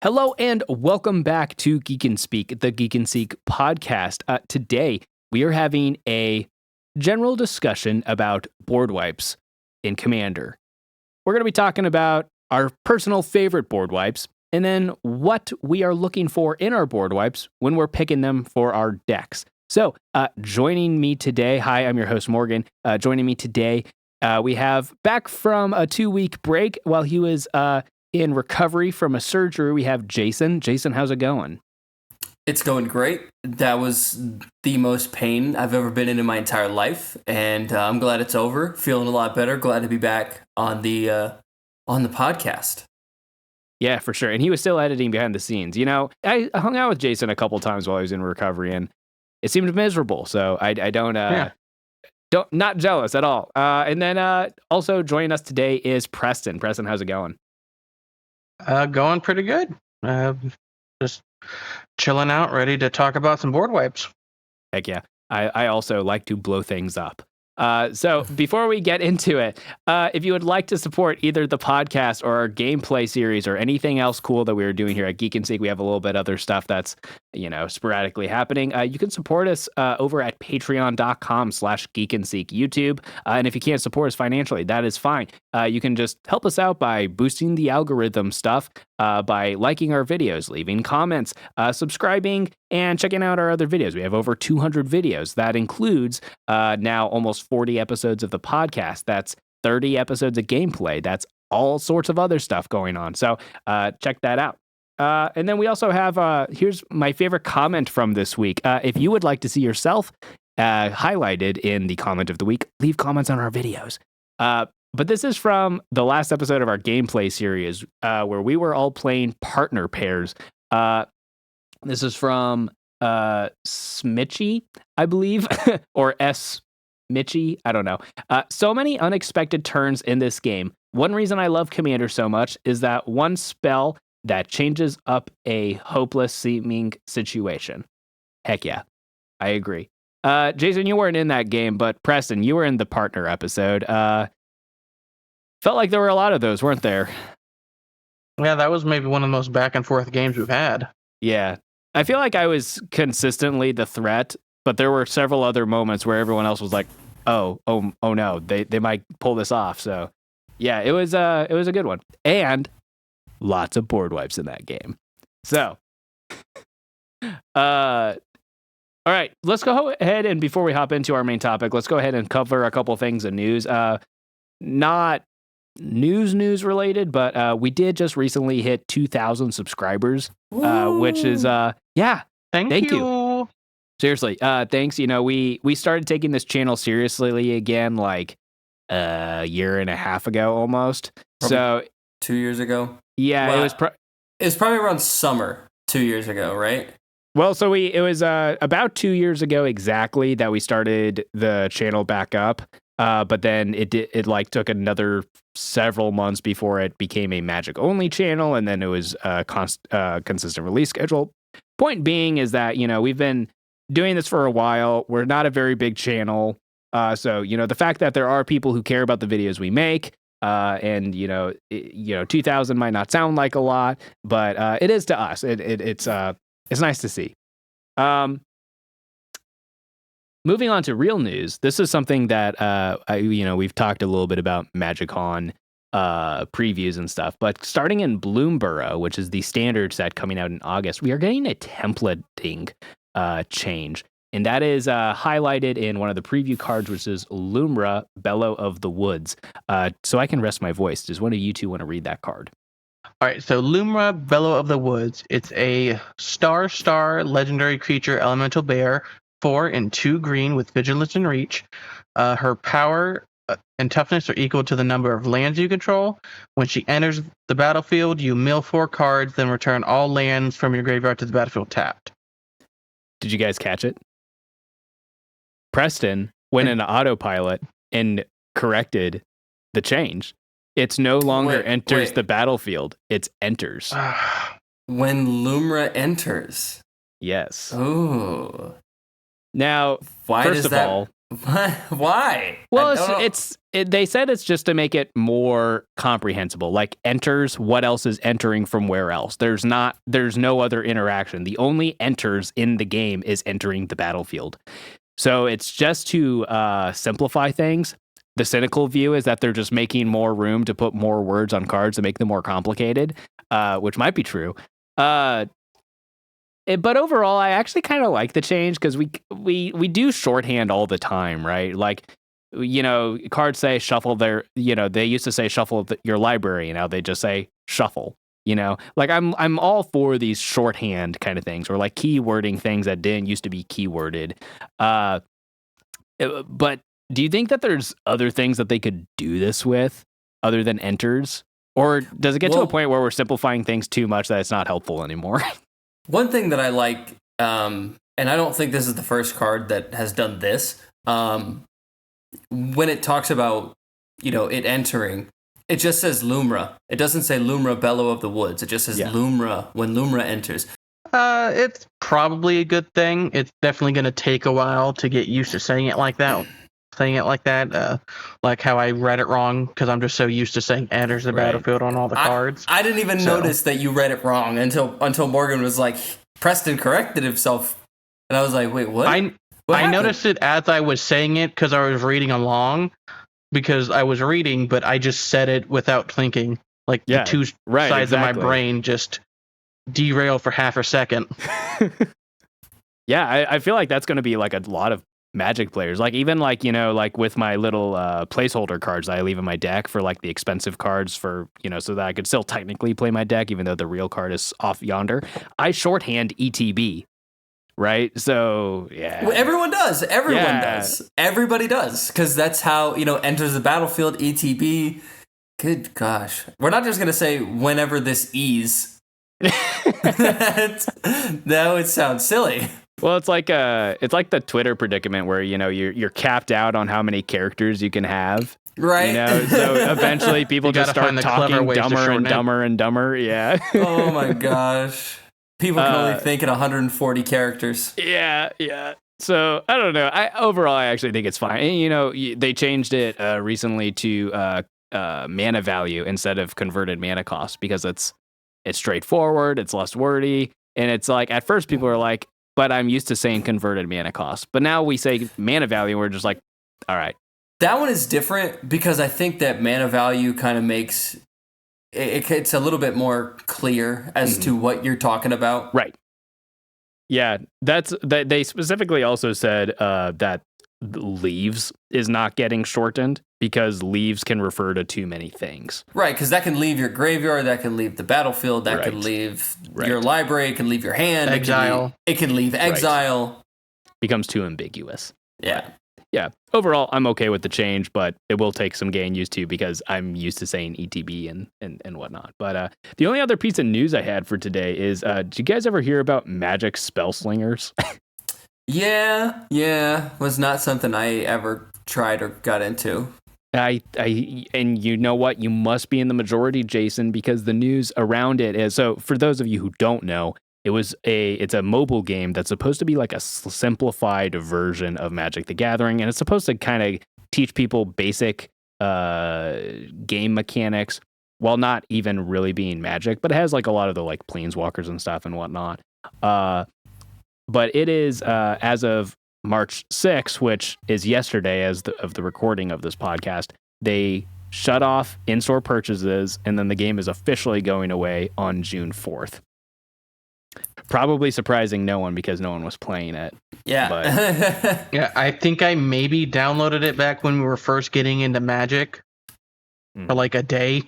Hello and welcome back to Geek and Speak, the Geek and Seek podcast. Today, we are having a general discussion about board wipes in Commander. We're going to be talking about our personal favorite board wipes and then what we are looking for in our board wipes when we're picking them for our decks. So, joining me today, hi, I'm your host, Morgan. Joining me today, we have back from a 2-week break while he was in recovery from a surgery, we have Jason. Jason, how's it going? It's going great. That was the most pain I've ever been in my entire life, and I'm glad it's over. Feeling a lot better. Glad to be back on the podcast. Yeah, for sure. And he was still editing behind the scenes. You know, I hung out with Jason a couple times while I was in recovery, and it seemed miserable. So I don't not jealous at all. And then also joining us today is Preston. Preston, how's it going? Going pretty good. Just chilling out, ready to talk about some board wipes. Heck yeah. I also like to blow things up. So before we get into it, if you would like to support either the podcast or our gameplay series or anything else cool that we are doing here at Geek and Seek, we have a little bit other stuff that's, sporadically happening. You can support us over at patreon.com/Geek and Seek YouTube. And if you can't support us financially, that is fine. You can just help us out by boosting the algorithm stuff, by liking our videos, leaving comments, subscribing, and checking out our other videos. We have over 200 videos. That includes now almost 40 episodes of the podcast. That's 30 episodes of gameplay. That's all sorts of other stuff going on. So check that out. And then we also have, here's my favorite comment from this week. If you would like to see yourself highlighted in the comment of the week, leave comments on our videos. But this is from the last episode of our gameplay series where we were all playing partner pairs. This is from Smitchy, I believe, or S. Mitchy, I don't know. So many unexpected turns in this game. One reason I love Commander so much is that one spell that changes up a hopeless seeming situation. Heck yeah, I agree. Jason, you weren't in that game, but Preston, you were in the partner episode. Felt like there were a lot of those, weren't there? Yeah, that was maybe one of the most back and forth games we've had. Yeah. I feel like I was consistently the threat, but there were several other moments where everyone else was like, oh no, they might pull this off. So yeah, it was a good one. And lots of board wipes in that game. So all right, let's go ahead and before we hop into our main topic, let's go ahead and cover a couple things of news. Not news related, but we did just recently hit 2,000 subscribers, which is thank you. Seriously, thanks. We started taking this channel seriously again like a year and a half ago almost. Probably so 2 years ago. Yeah, well, it was probably around summer 2 years ago, right? Well, so it was about 2 years ago exactly that we started the channel back up. But then it took another several months before it became a Magic only channel, and then it was a consistent release schedule. Point being is that we've been doing this for a while. We're not a very big channel, so the fact that there are people who care about the videos we make, and 2,000 might not sound like a lot, but it is to us. It's nice to see. Moving on to real news, this is something that we've talked a little bit about MagicCon previews and stuff, but starting in Bloomborough, which is the standard set coming out in August, we are getting a templating change, and that is highlighted in one of the preview cards, which is Lumra, Bellow of the Woods. So I can rest my voice. Does one of you two want to read that card? All right, so Lumra, Bellow of the Woods. It's a star legendary creature, elemental bear. 4 and 2 green with vigilance and reach. Her power and toughness are equal to the number of lands you control. When she enters the battlefield, you mill 4 cards, then return all lands from your graveyard to the battlefield tapped. Did you guys catch it? Preston went in autopilot and corrected the change. It's no longer enters the battlefield. It's enters. When Lumra enters. Yes. Oh. Now, first of all, Why? Well, they said it's just to make it more comprehensible. Like enters, what else is entering from where else? There's no other interaction. The only enters in the game is entering the battlefield. So it's just to simplify things. The cynical view is that they're just making more room to put more words on cards to make them more complicated, which might be true. But overall, I actually kind of like the change because we do shorthand all the time, right? Like, cards say shuffle their, they used to say shuffle your library, and now they just say shuffle. Like I'm all for these shorthand kind of things, or like keywording things that didn't used to be keyworded. But do you think that there's other things that they could do this with other than enters? Or does it get to a point where we're simplifying things too much that it's not helpful anymore? One thing that I like, and I don't think this is the first card that has done this, when it talks about, it entering, it just says Lumra. It doesn't say Lumra, Bellow of the Woods. It just says Lumra when Lumra enters. It's probably a good thing. It's definitely going to take a while to get used to saying it like that. Like how I read it wrong because I'm just so used to saying enters the battlefield on all the cards. I didn't even notice that you read it wrong until Morgan was like, Preston corrected himself, and I was like, wait, what? I noticed it as I was saying it because I was reading along, because I was reading, but I just said it without thinking. Like the two sides of my brain just derail for half a second. Yeah, I feel like that's going to be like a lot of Magic players, like even like like with my little placeholder cards that I leave in my deck for like the expensive cards for so that I could still technically play my deck even though the real card is off yonder. I shorthand ETB, right? So yeah, well, everyone does. Everybody does, because that's how enters the battlefield. ETB. Good gosh, we're not just gonna say whenever this ease. That would sound silly. Well, it's like the Twitter predicament where you're capped out on how many characters you can have, right? So eventually people just start talking dumber and dumber and dumber. Yeah. Oh my gosh, people can only think in 140 characters. Yeah. So I don't know. Overall I actually think it's fine. And, they changed it recently to mana value instead of converted mana cost because it's straightforward, it's less wordy, and it's like at first people are like, but I'm used to saying converted mana cost. But now we say mana value, and we're just like, all right. That one is different because I think that mana value kind of makes it's a little bit more clear as to what you're talking about. Right. Yeah, that they specifically also said that leaves is not getting shortened because leaves can refer to too many things. Right, because that can leave your graveyard, that can leave the battlefield, that can leave your library, it can leave your hand. Exile. It can leave exile. Right. Becomes too ambiguous. Yeah. Yeah. Overall, I'm okay with the change, but it will take some getting used to because I'm used to saying ETB and whatnot. But the only other piece of news I had for today is, did you guys ever hear about Magic Spell Slingers? Yeah. Was not something I ever tried or got into. And you know what? You must be in the majority, Jason, because the news around it is, so for those of you who don't know, it's a mobile game that's supposed to be like a simplified version of Magic the Gathering, and it's supposed to kind of teach people basic game mechanics while not even really being Magic, but it has like a lot of the like planeswalkers and stuff and whatnot. But it is as of March 6th, which is yesterday of the recording of this podcast, they shut off in-store purchases, and then the game is officially going away on June 4th. Probably surprising no one because no one was playing it. Yeah. But yeah, I think I maybe downloaded it back when we were first getting into Magic for like a day.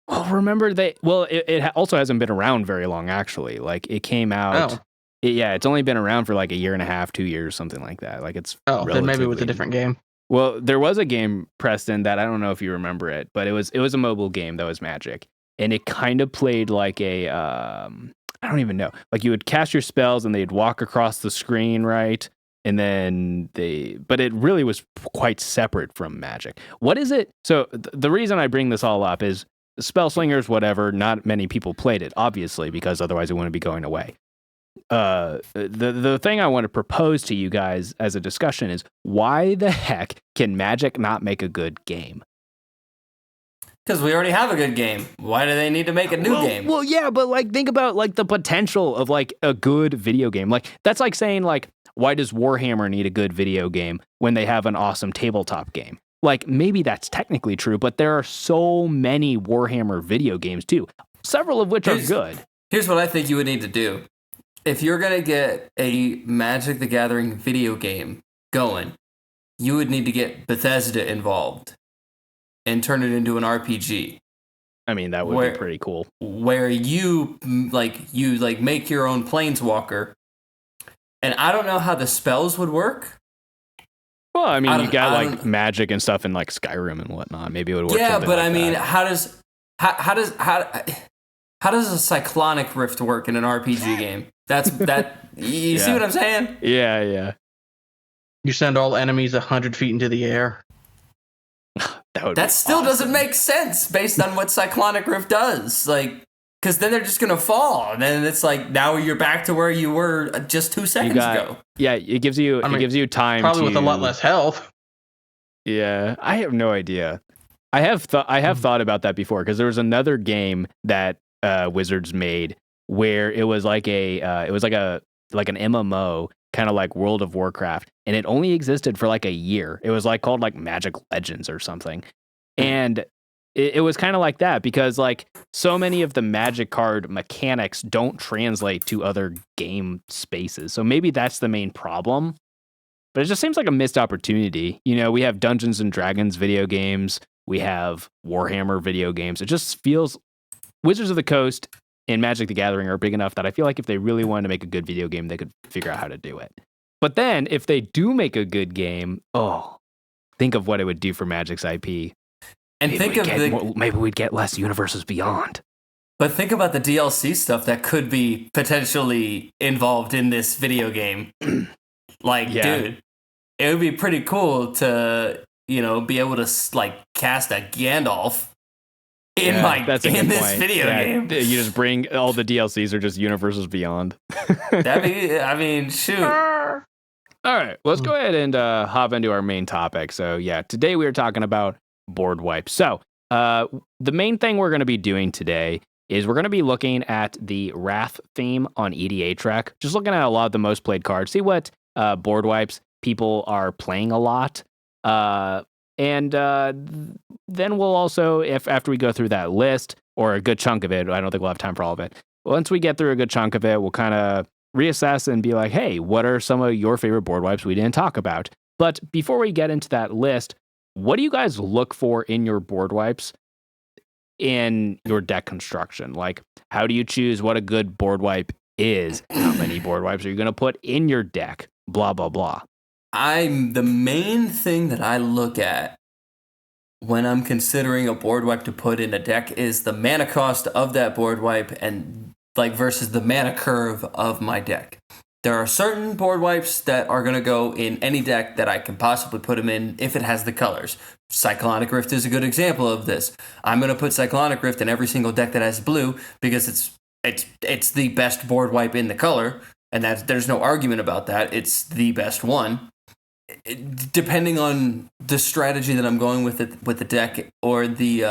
Well, remember it also hasn't been around very long, actually. Like it came out. Oh. It's only been around for like a year and a half, 2 years, something like that. Like it's then maybe it was a different game. Well, there was a game, Preston, that I don't know if you remember it, but it was a mobile game that was Magic, and it kind of played like a I don't even know. Like you would cast your spells and they'd walk across the screen, right? And then but it really was quite separate from Magic. What is it? So the reason I bring this all up is Spell Slingers, whatever. Not many people played it, obviously, because otherwise it wouldn't be going away. the thing I want to propose to you guys as a discussion is, why the heck can Magic not make a good game? Because we already have a good game. Why do they need to make a new game? Well, yeah, but like, think about like the potential of like a good video game. Like, that's like saying like, why does Warhammer need a good video game when they have an awesome tabletop game? Like, maybe that's technically true, but there are so many Warhammer video games too, several of which are good. Here's what I think you would need to do. If you're going to get a Magic the Gathering video game going, you would need to get Bethesda involved and turn it into an RPG. I mean, that would be pretty cool. Where you make your own planeswalker. And I don't know how the spells would work. Well, I mean, you got like magic and stuff in like Skyrim and whatnot. Maybe it would work. Yeah, but like I mean, that. how does a cyclonic rift work in an RPG game? You see what I'm saying? Yeah. You send all enemies 100 feet into the air. That still awesome. Doesn't make sense based on what cyclonic rift does. Like, because then they're just gonna fall, and then it's like now you're back to where you were just 2 seconds ago. Yeah, it gives you time. Probably with a lot less health. Yeah, I have no idea. I have thought about that before, because there was another game that Wizards made where it was like an MMO, kind of like World of Warcraft, and it only existed for like a year. It was like called like Magic Legends or something, and it was kind of like that, because like so many of the Magic card mechanics don't translate to other game spaces. So maybe that's the main problem. But it just seems like a missed opportunity. You know, we have Dungeons and Dragons video games, we have Warhammer video games. It just feels Wizards of the Coast and Magic the Gathering are big enough that I feel like if they really wanted to make a good video game, they could figure out how to do it. But then if they do make a good game, think of what it would do for Magic's IP. And maybe we'd get less Universes Beyond. But think about the DLC stuff that could be potentially involved in this video game. Dude, it would be pretty cool to, be able to like cast a Gandalf in this video game. You just bring all the DLCs are just Universes Beyond. Shoot. All right, let's go ahead and hop into our main topic. So today we are talking about board wipes. So the main thing we're going to be doing today is we're going to be looking at the Wrath theme on EDHRec, just looking at a lot of the most played cards, see what board wipes people are playing a lot. And then we'll also, if after we go through that list, or a good chunk of it, I don't think we'll have time for all of it. Once we get through a good chunk of it, we'll kind of reassess and be like, hey, what are some of your favorite board wipes we didn't talk about? But before we get into that list, what do you guys look for in your board wipes in your deck construction? Like, how do you choose what a good board wipe is? How many board wipes are you going to put in your deck? Blah, blah, blah. The main thing that I look at when I'm considering a board wipe to put in a deck is the mana cost of that board wipe and versus the mana curve of my deck. There are certain board wipes that are going to go in any deck that I can possibly put them in if it has the colors. Cyclonic Rift is a good example of this. I'm going to put Cyclonic Rift in every single deck that has blue because it's the best board wipe in the color, and there's no argument about that. It's the best one. Depending on the strategy that I'm going with the deck or the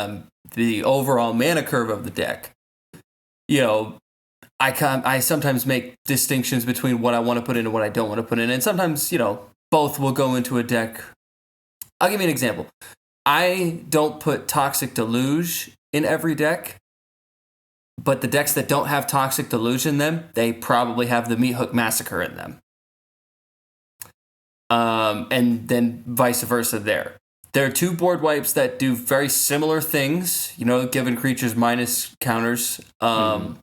overall mana curve of the deck, I sometimes make distinctions between what I want to put in and what I don't want to put in, and sometimes both will go into a deck. I'll give you an example. I don't put Toxic Deluge in every deck, but the decks that don't have Toxic Deluge in them, they probably have the Meat Hook Massacre in them. And then vice versa there. There are two board wipes that do very similar things, giving creatures minus counters. But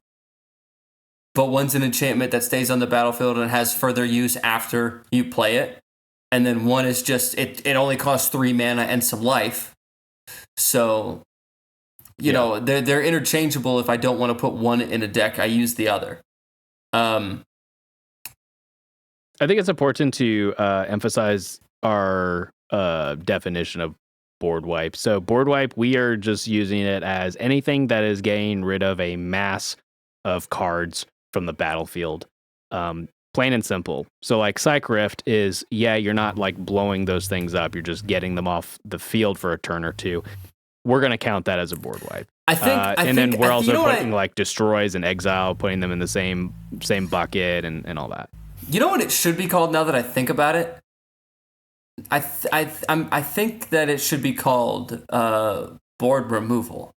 one's an enchantment that stays on the battlefield and has further use after you play it. And then one is just, it only costs 3 mana and some life. So, they're interchangeable. If I don't want to put one in a deck, I use the other. I think it's important to emphasize our definition of board wipe. So board wipe, we are just using it as anything that is getting rid of a mass of cards from the battlefield. Plain and simple. So like Psych Rift is, you're not like blowing those things up. You're just getting them off the field for a turn or two. We're going to count that as a board wipe. Then we're also putting like destroys and exile, putting them in the same bucket and all that. You know what it should be called now that I think about it? I think that it should be called board removal.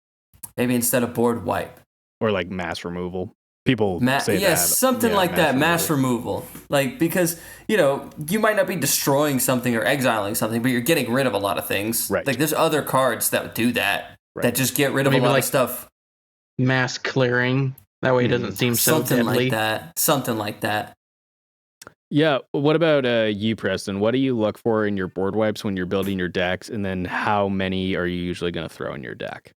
Maybe instead of board wipe. Or like mass removal. People say that. Yes, something like that, mass removal. Like, because, you might not be destroying something or exiling something, but you're getting rid of a lot of things. Right. Like, there's other cards that do that, that just get rid of a lot of stuff. Mass clearing. That way it doesn't seem so deadly. Something like that. Yeah, what about you, Preston? What do you look for in your board wipes when you're building your decks, and then how many are you usually going to throw in your deck?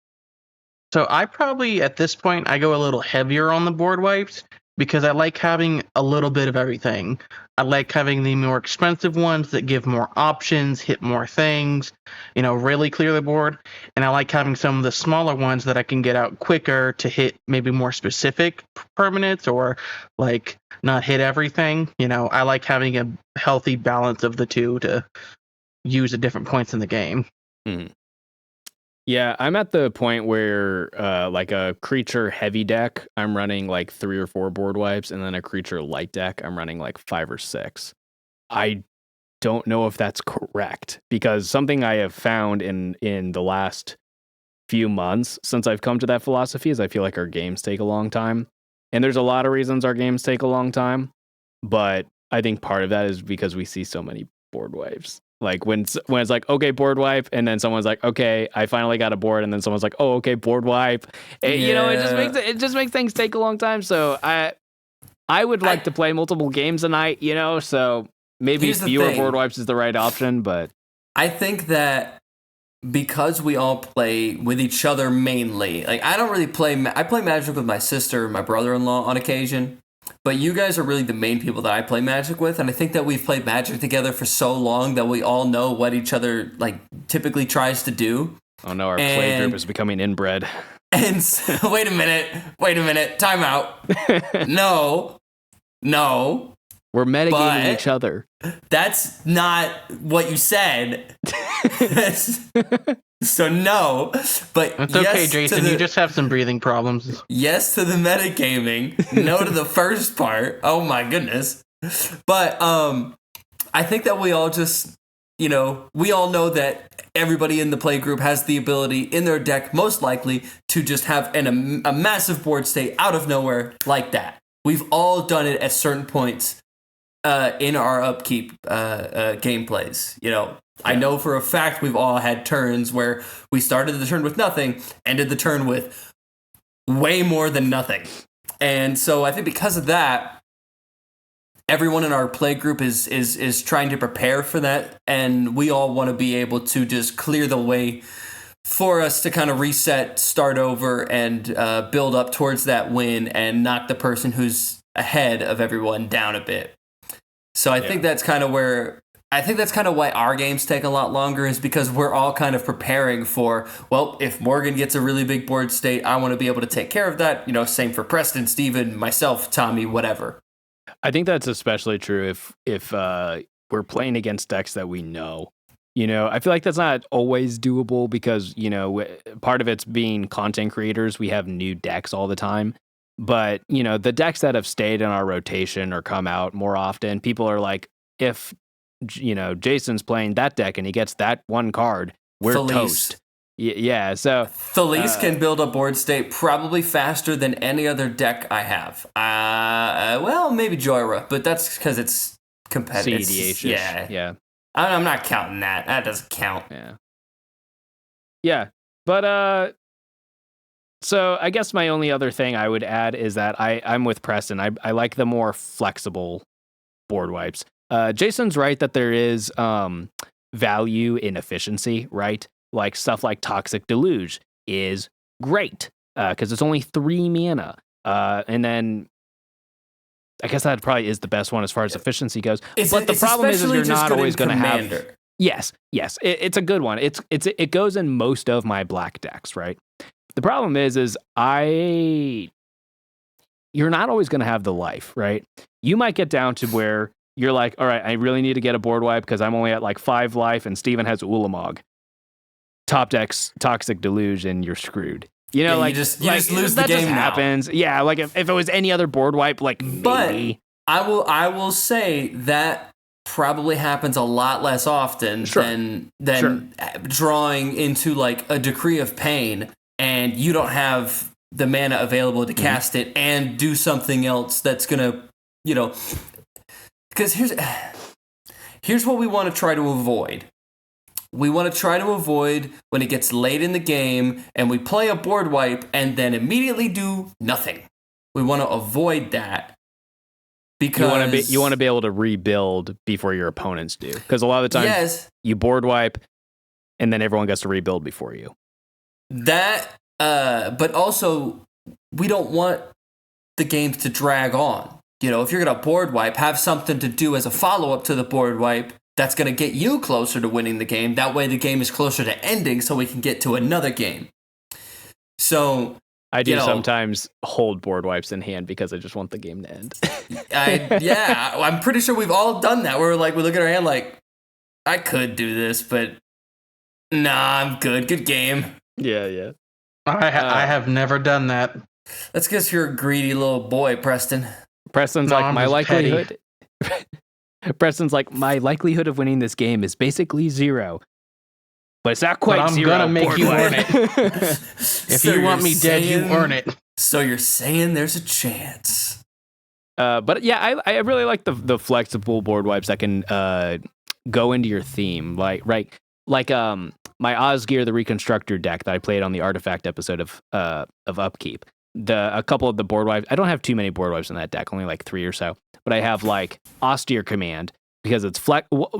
So I probably, at this point, I go a little heavier on the board wipes because I like having a little bit of everything. I like having the more expensive ones that give more options, hit more things, really clear the board. And I like having some of the smaller ones that I can get out quicker to hit maybe more specific permanents or like not hit everything. I like having a healthy balance of the two to use at different points in the game. Mm-hmm. Yeah, I'm at the point where like a creature heavy deck, I'm running like 3 or 4 board wipes, and then a creature light deck, I'm running like 5 or 6. I don't know if that's correct, because something I have found in the last few months since I've come to that philosophy is I feel like our games take a long time. And there's a lot of reasons our games take a long time, but I think part of that is because we see so many board wipes. Like when it's like, okay, board wipe, and then someone's like, okay, I finally got a board, and then someone's like, oh, okay, board wipe. It just makes things take a long time. So I would like to play multiple games a night, so maybe fewer board wipes is the right option, but I think that because we all play with each other mainly, like I don't really play. I play Magic with my sister and my brother-in-law on occasion. But you guys are really the main people that I play Magic with, and I think that we've played Magic together for so long that we all know what each other like typically tries to do. Oh no, our play group is becoming inbred. And so, wait a minute, time out. No. We're metagaming each other. That's not what you said. So no, but it's okay, Jason. You just have some breathing problems. Yes to the metagaming. No to the first part. Oh my goodness. But I think that we all just, we all know that everybody in the play group has the ability in their deck, most likely, to just have a massive board state out of nowhere like that. We've all done it at certain points in our upkeep gameplays. I know for a fact we've all had turns where we started the turn with nothing, ended the turn with way more than nothing. And so I think because of that, everyone in our play group is trying to prepare for that, and we all want to be able to just clear the way for us to kind of reset, start over, and build up towards that win and knock the person who's ahead of everyone down a bit. So I think that's kind of why our games take a lot longer, is because we're all kind of preparing for, well, if Morgan gets a really big board state, I want to be able to take care of that. Same for Preston, Steven, myself, Tommy, whatever. I think that's especially true if we're playing against decks that we know. I feel like that's not always doable because, part of it's being content creators. We have new decks all the time. But, the decks that have stayed in our rotation or come out more often, people are like, if, Jason's playing that deck and he gets that one card, we're toast. Yeah, so Felice can build a board state probably faster than any other deck I have. Well, maybe Joyra, but that's because it's competitive. EDH. Yeah. I'm not counting that. That doesn't count. Yeah. But so I guess my only other thing I would add is that I'm with Preston. I like the more flexible board wipes. Jason's right that there is value in efficiency, right? Like stuff like Toxic Deluge is great because it's only 3 mana. And then I guess that probably is the best one as far as efficiency goes. But the problem is you're not always going to have. Yes, it's a good one. It goes in most of my black decks, right? The problem is I you're not always going to have the life, right? You might get down to where you're like, all right, I really need to get a board wipe because I'm only at like 5 life and Steven has Ulamog. Top deck's Toxic Deluge and you're screwed. You know, you just lose the that game just happens. now. Yeah, like if it was any other board wipe, like maybe. But I will say that probably happens a lot less often than drawing into like a Decree of Pain and you don't have the mana available to cast it and do something else that's gonna, you know, because here's what we want to try to avoid. We want to try to avoid when it gets late in the game and we play a board wipe and then immediately do nothing. We want to avoid that because you want to be able to rebuild before your opponents do. Because a lot of the time you board wipe and then everyone gets to rebuild before you. That, but also we don't want the games to drag on. You know, if you're going to board wipe, have something to do as a follow-up to the board wipe that's going to get you closer to winning the game. That way the game is closer to ending so we can get to another game. So I do sometimes hold board wipes in hand because I just want the game to end. I'm pretty sure we've all done that. Where we look at our hand like, I could do this, but nah, I'm good. Good game. Yeah. I have never done that. That's because you're a greedy little boy, Preston. Preston's like, my likelihood. Preston's like, my likelihood of winning this game is basically 0. But it's not quite 0. I'm gonna make you earn it. If you want me dead, you earn it. So you're saying there's a chance. But yeah, I really like the flexible board wipes that can go into your theme. Like my Osgear the Reconstructor deck that I played on the Artifact episode of Upkeep. A couple of the board wipes. I don't have too many board wipes in that deck, only like 3 or so. But I have like Austere Command because it's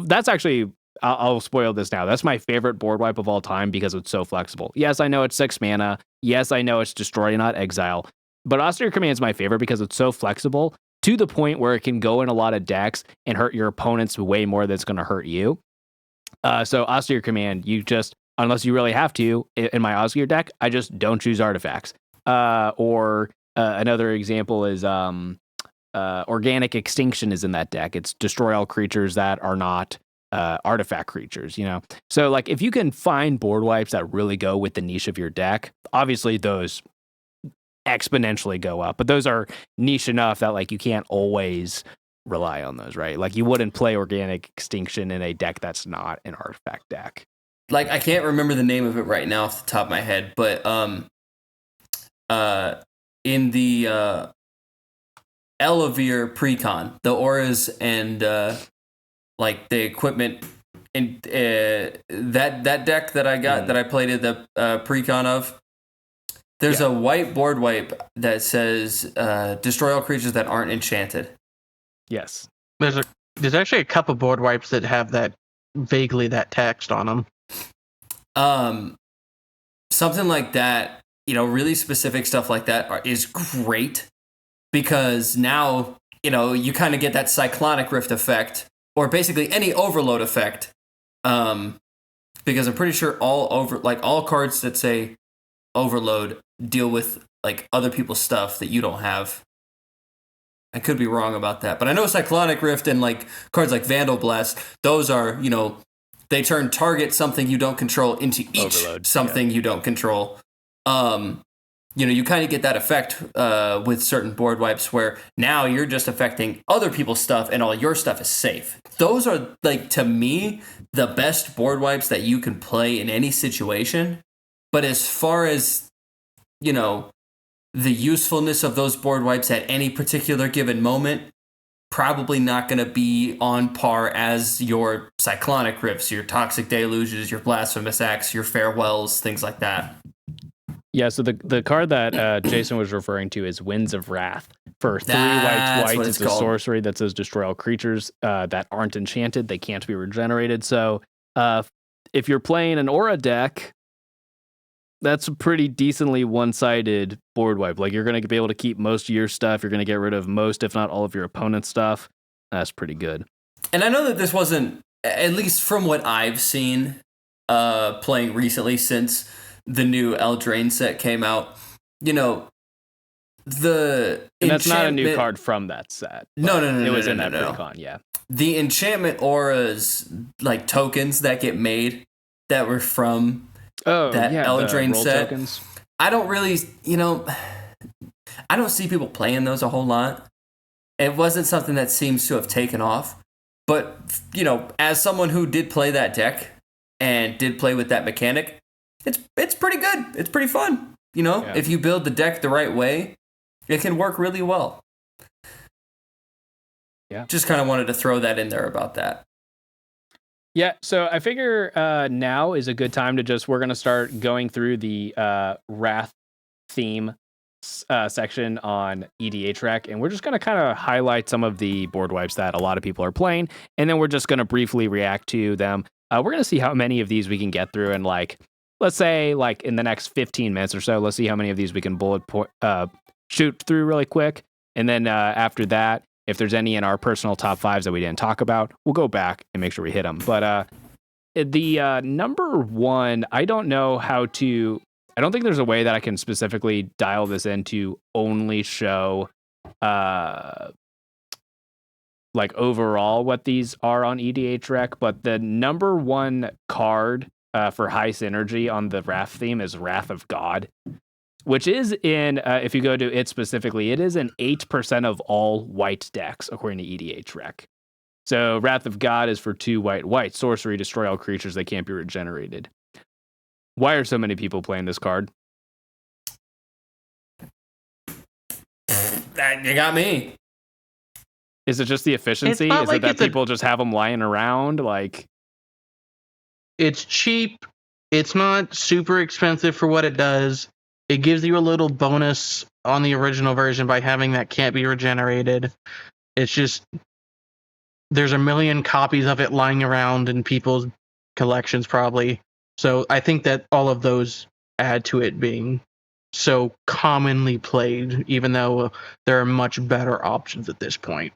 that's actually, I'll spoil this now. That's my favorite board wipe of all time because it's so flexible. Yes, I know it's 6 mana. Yes, I know it's Destroy, not Exile. But Austere Command is my favorite because it's so flexible to the point where it can go in a lot of decks and hurt your opponents way more than it's going to hurt you. So Austere Command, you just, unless you really have to, in my Osgear deck, I just don't choose artifacts. Another example is Organic Extinction is in that deck. It's destroy all creatures that are not artifact creatures, you know? So like if you can find board wipes that really go with the niche of your deck, obviously those exponentially go up, but those are niche enough that like you can't always rely on those, right? Like you wouldn't play Organic Extinction in a deck that's not an artifact deck. Like I can't remember the name of it right now off the top of my head, but in the Elevere precon, the auras and like the equipment in that deck that I got that I played at the precon of, there's a white board wipe that says destroy all creatures that aren't enchanted. Yes. There's actually a couple board wipes that have that vaguely that text on them. Something like that, you know, really specific stuff like that is great because now, you know, you kind of get that Cyclonic Rift effect or basically any overload effect. Because I'm pretty sure all cards that say overload deal with like other people's stuff that you don't have. I could be wrong about that, but I know Cyclonic Rift and like cards like Vandal Blast, those are, you know, they turn target something you don't control into each overload, something you don't control. You know, you kind of get that effect with certain board wipes where now you're just affecting other people's stuff and all your stuff is safe. Those are, like, to me, the best board wipes that you can play in any situation. But as far as, you know, the usefulness of those board wipes at any particular given moment, probably not going to be on par as your Cyclonic Rifts, your Toxic Deluges, your Blasphemous Acts, your Farewells, things like that. Yeah, so the card that Jason was referring to is Winds of Wrath. For 3 whites, it's a sorcery that says destroy all creatures that aren't enchanted. They can't be regenerated. So if you're playing an aura deck, that's a pretty decently one-sided board wipe. Like, you're going to be able to keep most of your stuff. You're going to get rid of most, if not all, of your opponent's stuff. That's pretty good. And I know that this wasn't, at least from what I've seen playing recently since the new Eldraine set came out, you know, And that's not a new card from that set. No. It was in that pre-con, yeah. The enchantment auras, like tokens that get made that were from that Eldraine set. Tokens. I don't really, I don't see people playing those a whole lot. It wasn't something that seems to have taken off. But, as someone who did play that deck and did play with that mechanic, it's pretty good. It's pretty fun. If you build the deck the right way, it can work really well. Yeah. Just kind of wanted to throw that in there about that. Yeah, so I figure now is a good time to we're going to start going through the Wrath theme section on EDHRec, and we're just going to kind of highlight some of the board wipes that a lot of people are playing, and then we're just going to briefly react to them. We're going to see how many of these we can get through, and let's say in the next 15 minutes or so, let's see how many of these we can shoot through really quick, and then after that, if there's any in our personal top fives that we didn't talk about, we'll go back and make sure we hit them. But the number one, I don't think there's a way that I can specifically dial this in to only show overall what these are on EDHRec, but the number one card for high synergy on the Wrath theme is Wrath of God, which is if you go to it specifically, it is in 8% of all white decks, according to EDHRec. So Wrath of God is for 2 white. Sorcery, destroy all creatures that can't be regenerated. Why are so many people playing this card? You got me. Is it just the efficiency? Is it that people just have them lying around? It's cheap. It's not super expensive for what it does. It gives you a little bonus on the original version by having that can't be regenerated. It's just there's a million copies of it lying around in people's collections probably. So I think that all of those add to it being so commonly played, even though there are much better options at this point.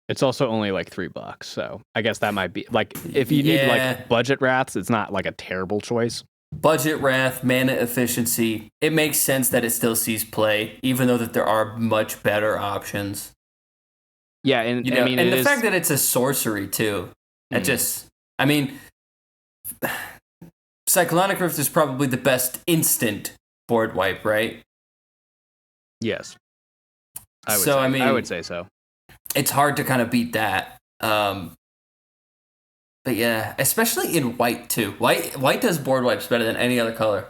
It's also only $3, so I guess that might be if you need budget Wraths, it's not a terrible choice. Budget Wrath, mana efficiency, it makes sense that it still sees play, even though that there are much better options. Yeah, and the fact that it's a sorcery too, Cyclonic Rift is probably the best instant board wipe, right? Yes. I would say so. It's hard to kind of beat that. But yeah, especially in white too. White does board wipes better than any other color.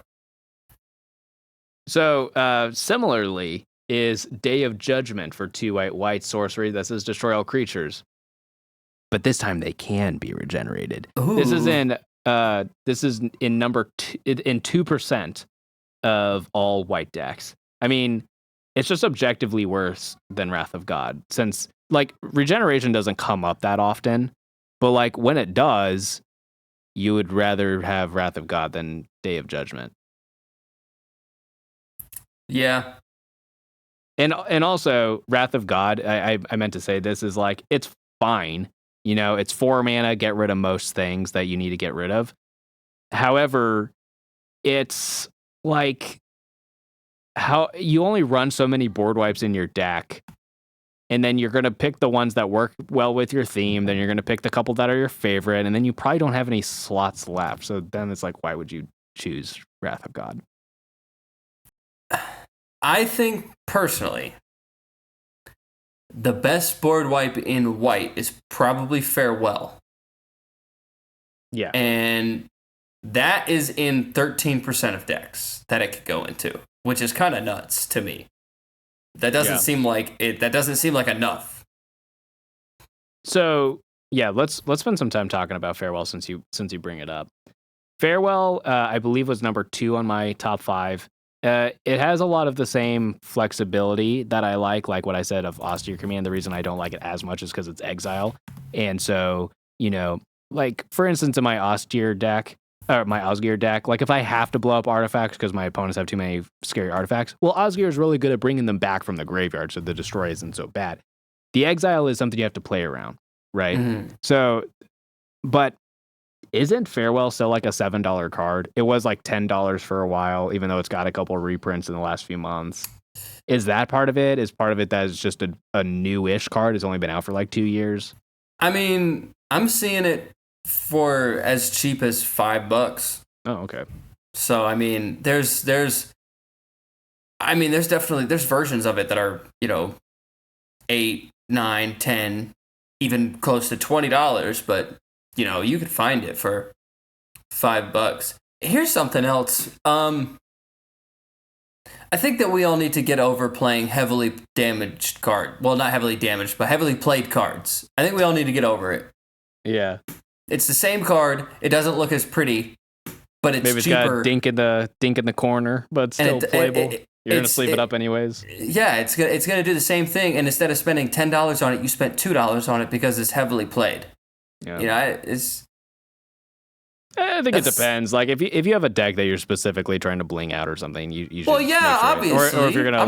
So similarly is Day of Judgment for 2 white sorcery that says destroy all creatures. But this time they can be regenerated. Ooh. This is in number 2% of all white decks. It's just objectively worse than Wrath of God, since regeneration doesn't come up that often, but when it does, you would rather have Wrath of God than Day of Judgment. Yeah. And also Wrath of God, I meant to say this is it's fine. It's 4 mana, get rid of most things that you need to get rid of. However, it's how you only run so many board wipes in your deck, and then you're going to pick the ones that work well with your theme, then you're going to pick the couple that are your favorite, and then you probably don't have any slots left. So then it's why would you choose Wrath of God? I think, personally, the best board wipe in white is probably Farewell. Yeah. And that is in 13% of decks that it could go into, which is kind of nuts to me. That doesn't seem like it. That doesn't seem like enough. So yeah, let's spend some time talking about Farewell since you bring it up. Farewell, I believe, was number 2 on my top 5. It has a lot of the same flexibility that I like what I said of Austere Command. The reason I don't like it as much is because it's exile. And so, for instance, in my Austere deck, or my Osgir deck, if I have to blow up artifacts because my opponents have too many scary artifacts, well, Osgir is really good at bringing them back from the graveyard, so the destroy isn't so bad. The exile is something you have to play around, right? Mm-hmm. So, but isn't Farewell still a $7 card? It was $10 for a while, even though it's got a couple reprints in the last few months. Is that part of it? Is part of it that it's just a newish card? It's only been out for like 2 years. I mean, I'm seeing it for as cheap as $5. Oh, okay. So I mean, there's definitely versions of it that are, 8, 9, 10, even close to $20, but you could find it for $5. Here's something else. I think that we all need to get over playing heavily damaged well, not heavily damaged, but heavily played cards. I think we all need to get over it. Yeah. It's the same card. It doesn't look as pretty, but it's Maybe it's cheaper. got a dink in the corner, but still playable. You're gonna sleeve it up anyways. Yeah, it's gonna do the same thing. And instead of spending $10 on it, you spent $2 on it because it's heavily played. Yeah. I think it depends. Like if you have a deck that you're specifically trying to bling out or something, you should. Well, yeah, obviously. Or if you're gonna.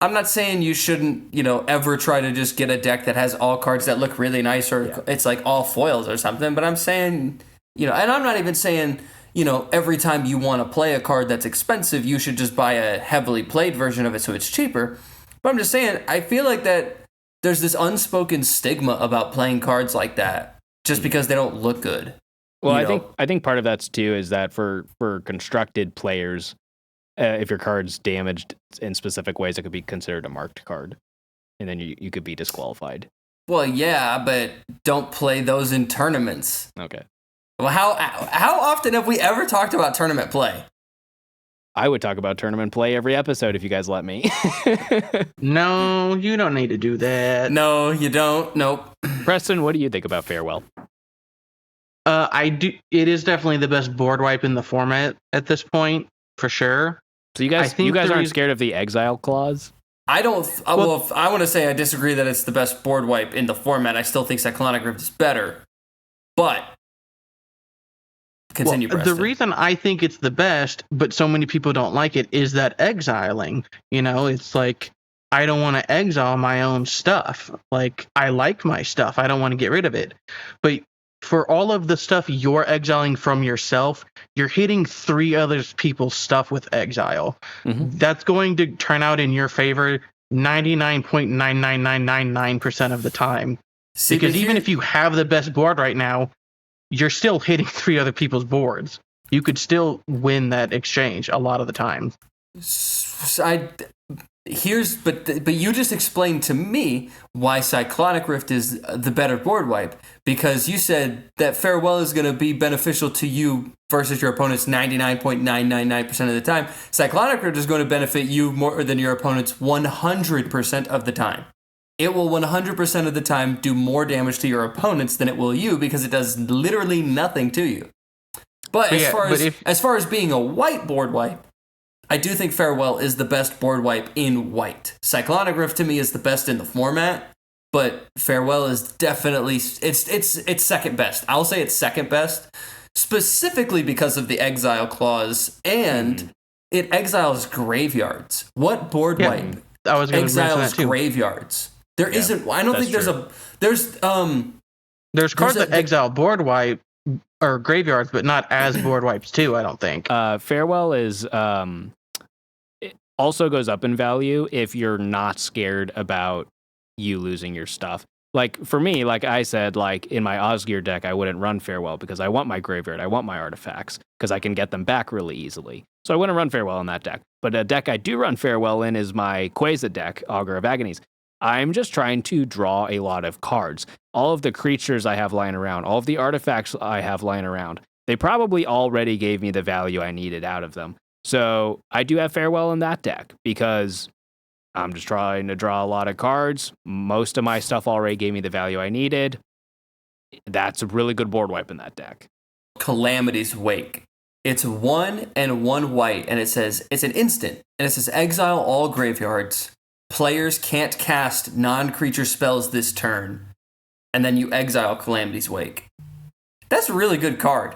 I'm not saying you shouldn't, ever try to just get a deck that has all cards that look really nice or it's like all foils or something. But I'm saying, and I'm not even saying, every time you want to play a card that's expensive, you should just buy a heavily played version of it so it's cheaper. But I'm just saying, I feel like that there's this unspoken stigma about playing cards like that just because they don't look good. Well, I think part of that's too is that for constructed players, if your card's damaged in specific ways, it could be considered a marked card, and then you could be disqualified. Well, yeah, but don't play those in tournaments. Okay. Well, how often have we ever talked about tournament play? I would talk about tournament play every episode if you guys let me. No, you don't need to do that. No, you don't. Nope. Preston, what do you think about Farewell? I do. It is definitely the best board wipe in the format at this point, for sure. So you guys aren't scared of the exile clause? I don't. I want to say I disagree that it's the best board wipe in the format. I still think Cyclonic Rift is better, but continue. The reason I think it's the best, but so many people don't like it, is that exiling. It's like I don't want to exile my own stuff. Like I like my stuff. I don't want to get rid of it, but for all of the stuff you're exiling from yourself, you're hitting 3 other people's stuff with exile. Mm-hmm. That's going to turn out in your favor 99.99999% of the time. Because even if you have the best board right now, you're still hitting 3 other people's boards. You could still win that exchange a lot of the time. But you just explained to me why Cyclonic Rift is the better board wipe, because you said that Farewell is going to be beneficial to you versus your opponents 99.999% of the time. Cyclonic Rift is going to benefit you more than your opponents 100% of the time. It will 100% of the time do more damage to your opponents than it will you, because it does literally nothing to you. But as far as being a white board wipe, I do think Farewell is the best board wipe in white. Cyclonic Rift to me is the best in the format, but Farewell is definitely it's second best. I'll say it's second best, specifically because of the exile clause, and it exiles graveyards. What board wipe exiles graveyards? There isn't. I don't think there's cards that exile board wipe or graveyards, but not as board wipes too. I don't think. Farewell is it also goes up in value if you're not scared about you losing your stuff. Like for me, like I said, like in my Osgear deck, I wouldn't run Farewell because I want my graveyard, I want my artifacts because I can get them back really easily. So I wouldn't run Farewell in that deck. But a deck I do run Farewell in is my Quasar deck, Augur of Agonies. I'm just trying to draw a lot of cards. All of the creatures I have lying around, all of the artifacts I have lying around, they probably already gave me the value I needed out of them. So I do have Farewell in that deck because I'm just trying to draw a lot of cards. Most of my stuff already gave me the value I needed. That's a really good board wipe in that deck. Calamity's Wake. It's 1 and 1 white, and it says it's an instant, and it says exile all graveyards. Players can't cast non-creature spells this turn. And then you exile Calamity's Wake. That's a really good card.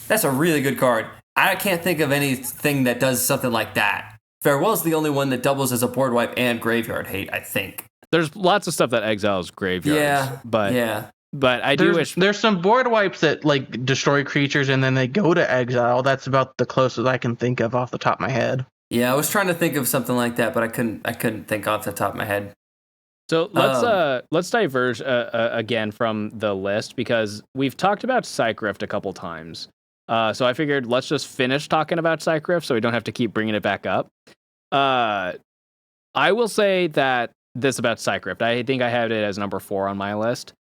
That's a really good card. I can't think of anything that does something like that. Farewell's the only one that doubles as a board wipe and graveyard hate, I think. There's lots of stuff that exiles graveyards. But I do wish there's some board wipes that like destroy creatures and then they go to exile. That's about the closest I can think of off the top of my head. Yeah, I was trying to think of something like that, but I couldn't think off the top of my head. So let's diverge again from the list because we've talked about Psychrift a couple times. So I figured let's just finish talking about Psychrift so we don't have to keep bringing it back up. I will say that this about Psychrift. I think I had it as number 4 on my list.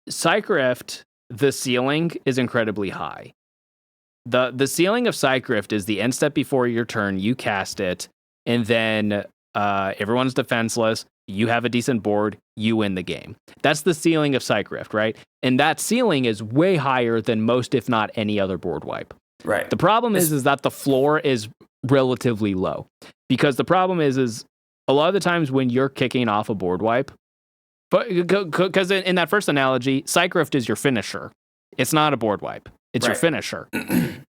Psychrift, the ceiling is incredibly high. The ceiling of Psychrift is the end step before your turn, you cast it, and then everyone's defenseless, you have a decent board, you win the game. That's the ceiling of Psychrift, right? And that ceiling is way higher than most, if not any other board wipe. Right. The problem is that the floor is relatively low. Because the problem is a lot of the times when you're kicking off a board wipe, but because in that first analogy, Psychrift is your finisher. It's not a board wipe. It's your finisher.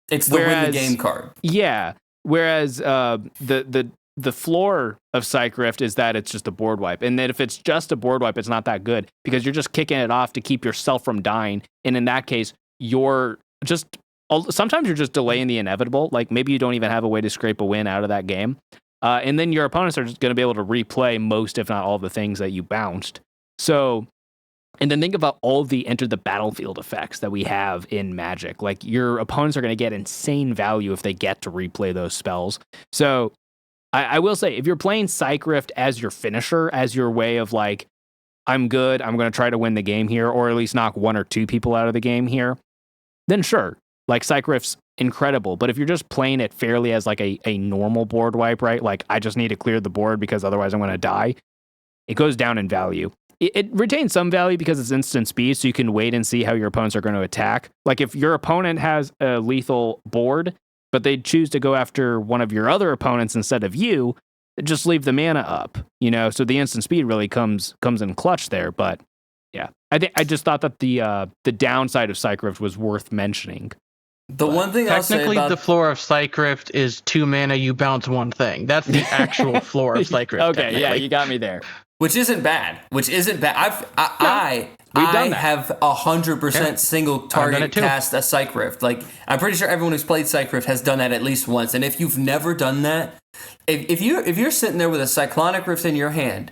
It's the win the game card. Yeah. Whereas the floor of Psychrift is that it's just a board wipe. And that if it's just a board wipe, it's not that good because you're just kicking it off to keep yourself from dying. And in that case, sometimes you're just delaying the inevitable. Like maybe you don't even have a way to scrape a win out of that game. And then your opponents are just going to be able to replay most, if not all, the things that you bounced. So, and then think about all the enter the battlefield effects that we have in Magic. Like your opponents are going to get insane value if they get to replay those spells. So I will say, if you're playing Psychrift as your finisher, as your way of like, I'm good, I'm going to try to win the game here, or at least knock 1 or 2 people out of the game here, then sure, like Psychrift's incredible. But if you're just playing it fairly as like a normal board wipe, right? Like I just need to clear the board because otherwise I'm going to die. It goes down in value. It retains some value because it's instant speed, so you can wait and see how your opponents are going to attack. Like if your opponent has a lethal board, but they choose to go after one of your other opponents instead of you, just leave the mana up, so the instant speed really comes in clutch there. But yeah, I just thought that the downside of Psychrift was worth mentioning. The one thing I'll say technically, the floor of Psychrift is 2 mana, you bounce 1 thing. That's the actual floor of Psychrift. Okay, yeah, you got me there. Which isn't bad. I have 100% single target cast a Psychrift. Like I'm pretty sure everyone who's played Psychrift has done that at least once. And if you've never done that, if you're sitting there with a Cyclonic Rift in your hand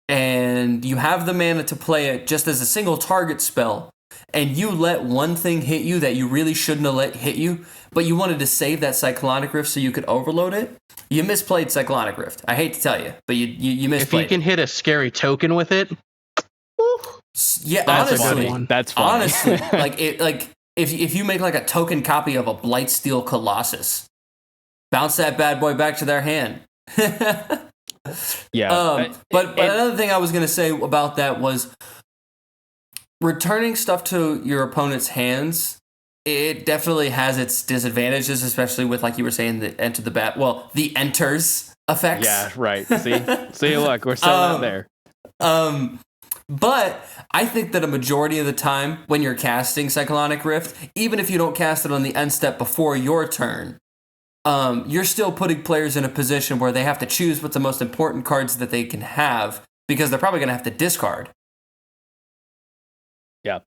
and you have the mana to play it just as a single target spell, and you let one thing hit you that you really shouldn't have let hit you, but you wanted to save that Cyclonic Rift so you could overload it, you misplayed Cyclonic Rift. I hate to tell you, but you misplayed. If you can hit a scary token with it, yeah, that's honestly, that's funny. Honestly, like if you make like a token copy of a Blightsteel Colossus, bounce that bad boy back to their hand. Yeah. But another thing I was gonna say about that was returning stuff to your opponent's hands. It definitely has its disadvantages, especially with, like you were saying, the enters effects. Yeah, right. See, look, we're still not there. But I think that a majority of the time when you're casting Cyclonic Rift, even if you don't cast it on the end step before your turn, you're still putting players in a position where they have to choose what's the most important cards that they can have because they're probably going to have to discard. Yeah.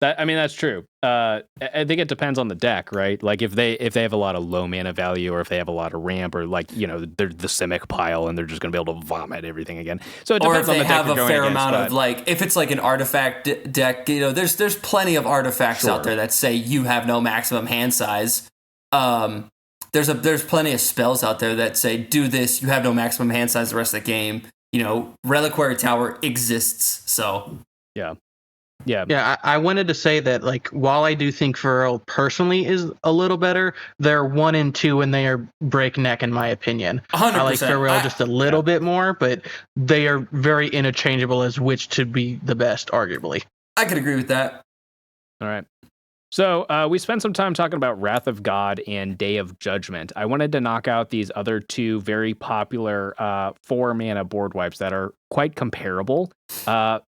That's true. I think it depends on the deck, right? Like if they have a lot of low mana value, or if they have a lot of ramp, or like they're the Simic pile and they're just going to be able to vomit everything again. So it depends on the deck. Or if they have a fair amount of like, if it's like an artifact deck, there's plenty of artifacts out there that say you have no maximum hand size. There's plenty of spells out there that say do this, you have no maximum hand size the rest of the game. Reliquary Tower exists, so yeah. Yeah, I wanted to say that, like, while I do think Pharrell personally is a little better, they're 1 and 2 and they are breakneck in my opinion. 100%. I like Pharrell just a little bit more, but they are very interchangeable as which to be the best, arguably. I could agree with that. All right. So we spent some time talking about Wrath of God and Day of Judgment. I wanted to knock out these other 2 very popular 4-mana board wipes that are quite comparable.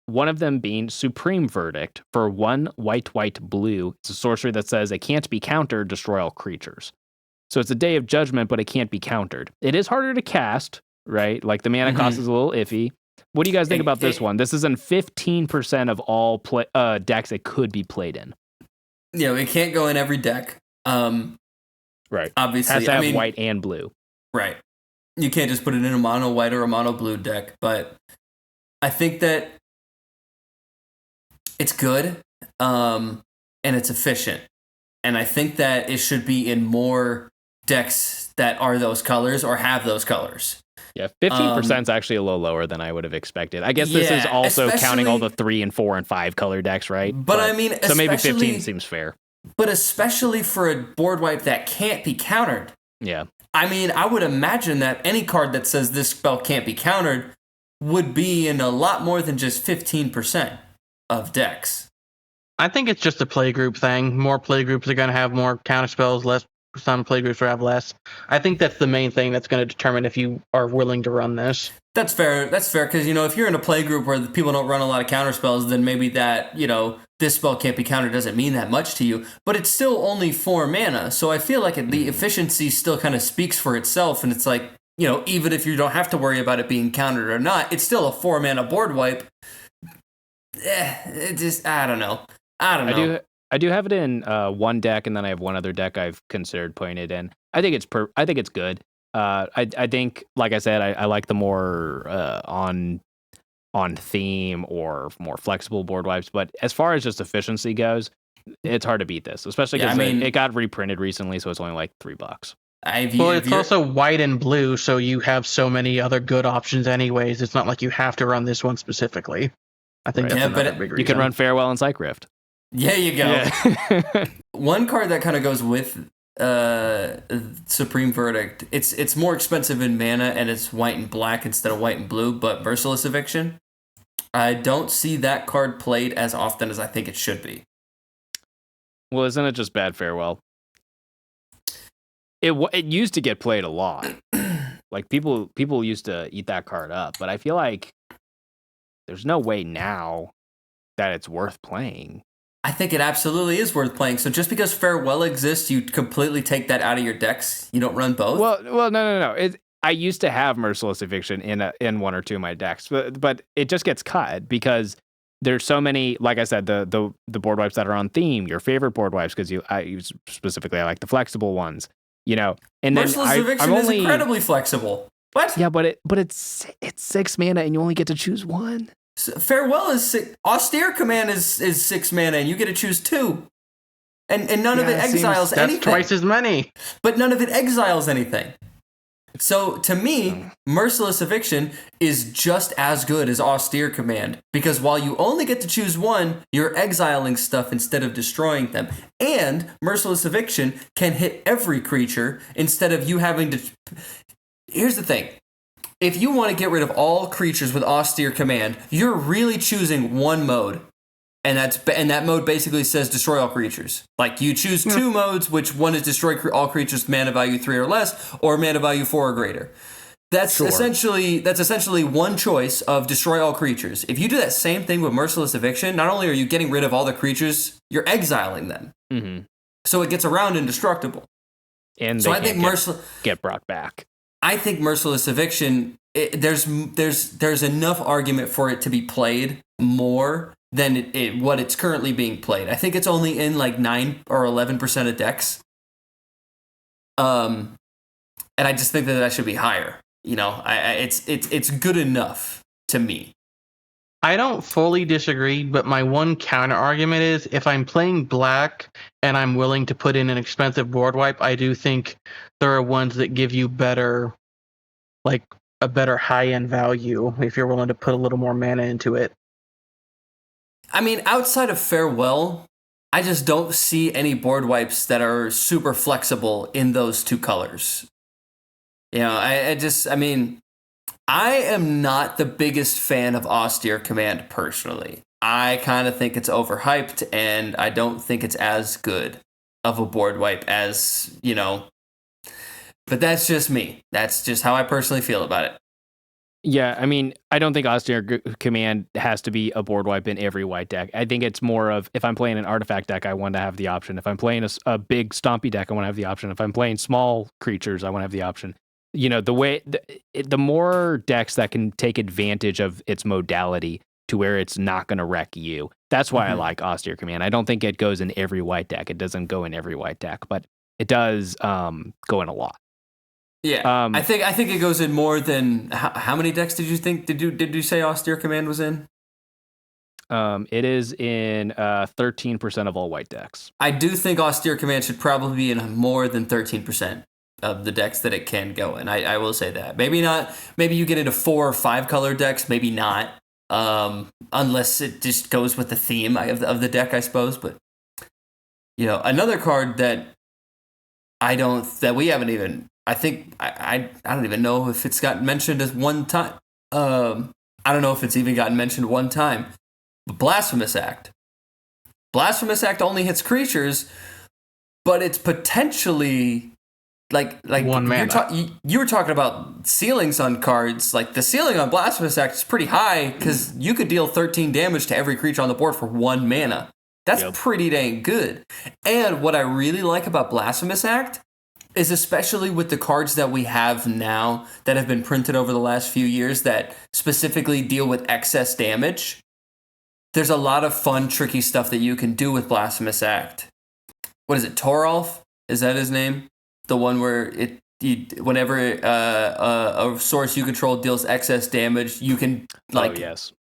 One of them being Supreme Verdict for 1 white, blue. It's a sorcery that says it can't be countered, destroy all creatures. So it's a Day of Judgment, but it can't be countered. It is harder to cast, right? Like the mana cost is a little iffy. What do you guys think about this one? This is in 15% of all decks it could be played in. It can't go in every deck. Right. Obviously, has to have white and blue. Right. You can't just put it in a mono white or a mono blue deck, but I think that it's good, and it's efficient. And I think that it should be in more decks that are those colors or have those colors. Yeah, 15% is actually a little lower than I would have expected. I guess this is also counting all the 3 and 4 and 5 color decks, right? But I mean, so maybe 15 seems fair. But especially for a board wipe that can't be countered. Yeah. I mean, I would imagine that any card that says this spell can't be countered would be in a lot more than just 15% of decks. I think it's just a playgroup thing. More playgroups are going to have more counter spells, less. Some playgroups will have less. I think that's the main thing that's going to determine if you are willing to run this. That's fair. That's fair because, if you're in a playgroup where people don't run a lot of counter spells, then maybe that, this spell can't be countered doesn't mean that much to you. But it's still only 4 mana. So I feel like the efficiency still kind of speaks for itself. And it's like, even if you don't have to worry about it being countered or not, it's still a 4 mana board wipe. I don't know. I do have it in one deck, and then I have one other deck I've considered putting it in. I think it's good. I think, like I said, I like the more on theme or more flexible board wipes. But as far as just efficiency goes, it's hard to beat this, especially because it got reprinted recently, so it's only like $3. It's also white and blue, so you have so many other good options anyways. It's not like you have to run this one specifically. I think that's another big reason. You can run Farewell and Psych Rift. Yeah, you go. Yeah. One card that kind of goes with Supreme Verdict. It's more expensive in mana, and it's white and black instead of white and blue, but Merciless Eviction. I don't see that card played as often as I think it should be. Well, isn't it just bad Farewell? It used to get played a lot. Like people used to eat that card up, but I feel like there's no way now that it's worth playing. I think it absolutely is worth playing. So just because Farewell exists, you completely take that out of your decks? You don't run both? Well, no. I used to have Merciless Eviction in one or two of my decks, but it just gets cut because there's so many. Like I said, the board wipes that are on theme, your favorite board wipes, because I like the flexible ones. And Merciless Eviction is incredibly flexible. What? Yeah, but it's 6 mana and you only get to choose one. Farewell is 6. Austere Command is 6 mana, and you get to choose 2. And none of it exiles anything. That's twice as many. But none of it exiles anything. So to me, Merciless Eviction is just as good as Austere Command, because while you only get to choose one, you're exiling stuff instead of destroying them. And Merciless Eviction can hit every creature instead of you having to... Here's the thing. If you want to get rid of all creatures with Austere Command, you're really choosing one mode. And that mode basically says destroy all creatures. Like you choose 2 modes, which one is destroy all creatures with mana value 3 or less, or mana value 4 or greater. That's essentially one choice of destroy all creatures. If you do that same thing with Merciless Eviction, not only are you getting rid of all the creatures, you're exiling them. Mm-hmm. So it gets around indestructible. And so I think get brought back. I think Merciless Eviction, there's enough argument for it to be played more than what it's currently being played. I think it's only in like 9 or 11% of decks. And I just think that should be higher. It's good enough to me. I don't fully disagree, but my one counter argument is if I'm playing black and I'm willing to put in an expensive board wipe, I do think there are ones that give you better, like a better high-end value if you're willing to put a little more mana into it. I mean, outside of Farewell, I just don't see any board wipes that are super flexible in those 2 colors. I am not the biggest fan of Austere Command personally. I kind of think it's overhyped, and I don't think it's as good of a board wipe as, but that's just me. That's just how I personally feel about it. Yeah, I mean, I don't think Austere Command has to be a board wipe in every white deck. I think it's more of, if I'm playing an artifact deck, I want to have the option. If I'm playing a big stompy deck, I want to have the option. If I'm playing small creatures, I want to have the option. The more decks that can take advantage of its modality to where it's not going to wreck you. That's why I like Austere Command. I don't think it goes in every white deck. It doesn't go in every white deck, but it does go in a lot. Yeah, I think it goes in more than how many decks did you think? Did you say Austere Command was in? It is in 13% of all white decks. I do think Austere Command should probably be in more than 13% of the decks that it can go in. I will say that. Maybe not. Maybe you get into 4 or 5 color decks. Maybe not. Unless it just goes with the theme of the deck, I suppose. But another card that we haven't even. I think I don't even know if it's gotten mentioned as one time. I don't know if it's even gotten mentioned one time. But Blasphemous Act. Blasphemous Act only hits creatures, but it's potentially like 1 mana. You were talking about ceilings on cards. Like the ceiling on Blasphemous Act is pretty high because you could deal 13 damage to every creature on the board for 1 mana. That's pretty dang good. And what I really like about Blasphemous Act is especially with the cards that we have now that have been printed over the last few years that specifically deal with excess damage, there's a lot of fun, tricky stuff that you can do with Blasphemous Act. What is it, Toralf? Is that his name? The one where whenever a source you control deals excess damage, you can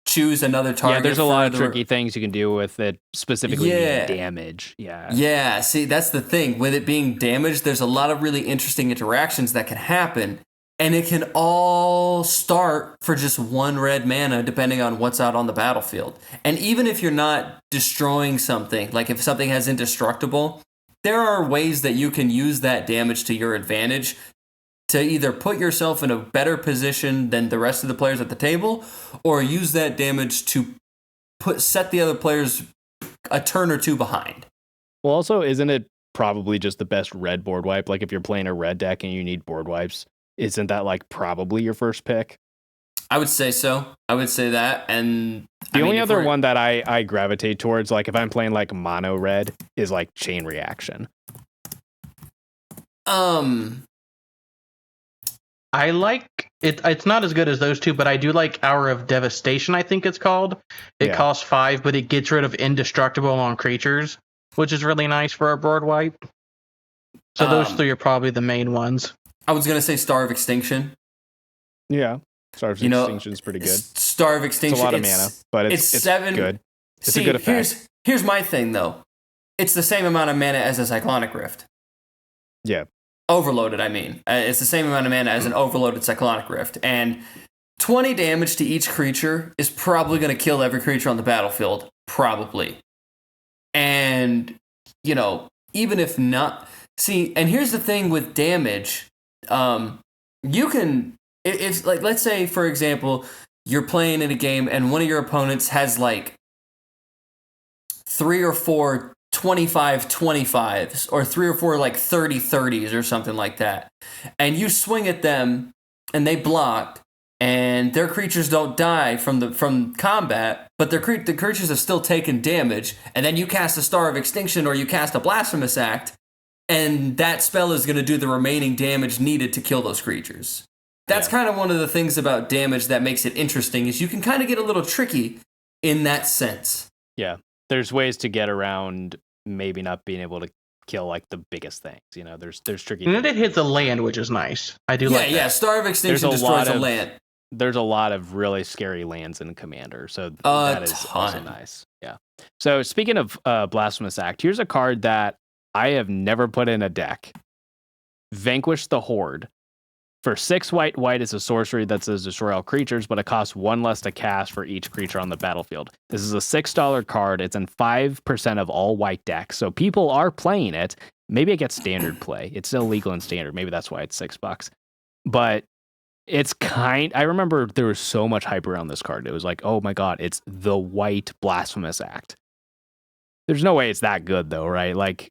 choose another target. Yeah, there's a lot of tricky things you can do with it, specifically damage. Yeah, see, that's the thing. With it being damaged, there's a lot of really interesting interactions that can happen. And it can all start for just 1 red mana, depending on what's out on the battlefield. And even if you're not destroying something, like if something has indestructible, there are ways that you can use that damage to your advantage to either put yourself in a better position than the rest of the players at the table, or use that damage to set the other players a turn or 2 behind. Well, also, isn't it probably just the best red board wipe? Like if you're playing a red deck and you need board wipes, isn't that like probably your first pick? I would say so. I would say that. And the only other one that I gravitate towards, like if I'm playing like mono red, is like Chain Reaction. I like it. It's not as good as those two, but I do like Hour of Devastation, I think it's called. It costs 5, but it gets rid of indestructible on creatures, which is really nice for a board wipe. So those 3 are probably the main ones. I was going to say Star of Extinction. Yeah. Star of Extinction is pretty good. Star of Extinction. It's a lot of mana, but it's 7. Good. It's a good effect. Here's my thing, though. It's the same amount of mana as a Cyclonic Rift. Yeah. Overloaded, I mean. It's the same amount of mana as an overloaded Cyclonic Rift. And 20 damage to each creature is probably going to kill every creature on the battlefield. Probably. And, even if not... See, and here's the thing with damage... you can, if like, let's say, for example, you're playing in a game and one of your opponents has like 3 or 4 25-25s or 3 or 4 like 30-30s or something like that. And you swing at them and they blocked and their creatures don't die from combat, but the creatures have still taken damage. And then you cast a Star of Extinction or you cast a Blasphemous Act, and that spell is going to do the remaining damage needed to kill those creatures. That's kind of one of the things about damage that makes it interesting, is you can kind of get a little tricky in that sense. Yeah. There's ways to get around maybe not being able to kill like the biggest things. There's tricky And then it hits a land, which is nice. I do like that. Yeah, Star of Extinction destroys a land. There's a lot of really scary lands in Commander, so that is also nice. Yeah. So speaking of Blasphemous Act, here's a card that I have never put in a deck. Vanquish the Horde. For 6 white, it's a sorcery that says destroy all creatures, but it costs 1 less to cast for each creature on the battlefield. This is a $6 card. It's in 5% of all white decks, so people are playing it. Maybe it gets standard play. It's still legal in standard. Maybe that's why it's $6. But it's I remember there was so much hype around this card. It was like, oh my god, it's the white Blasphemous Act. There's no way it's that good though, right? Like,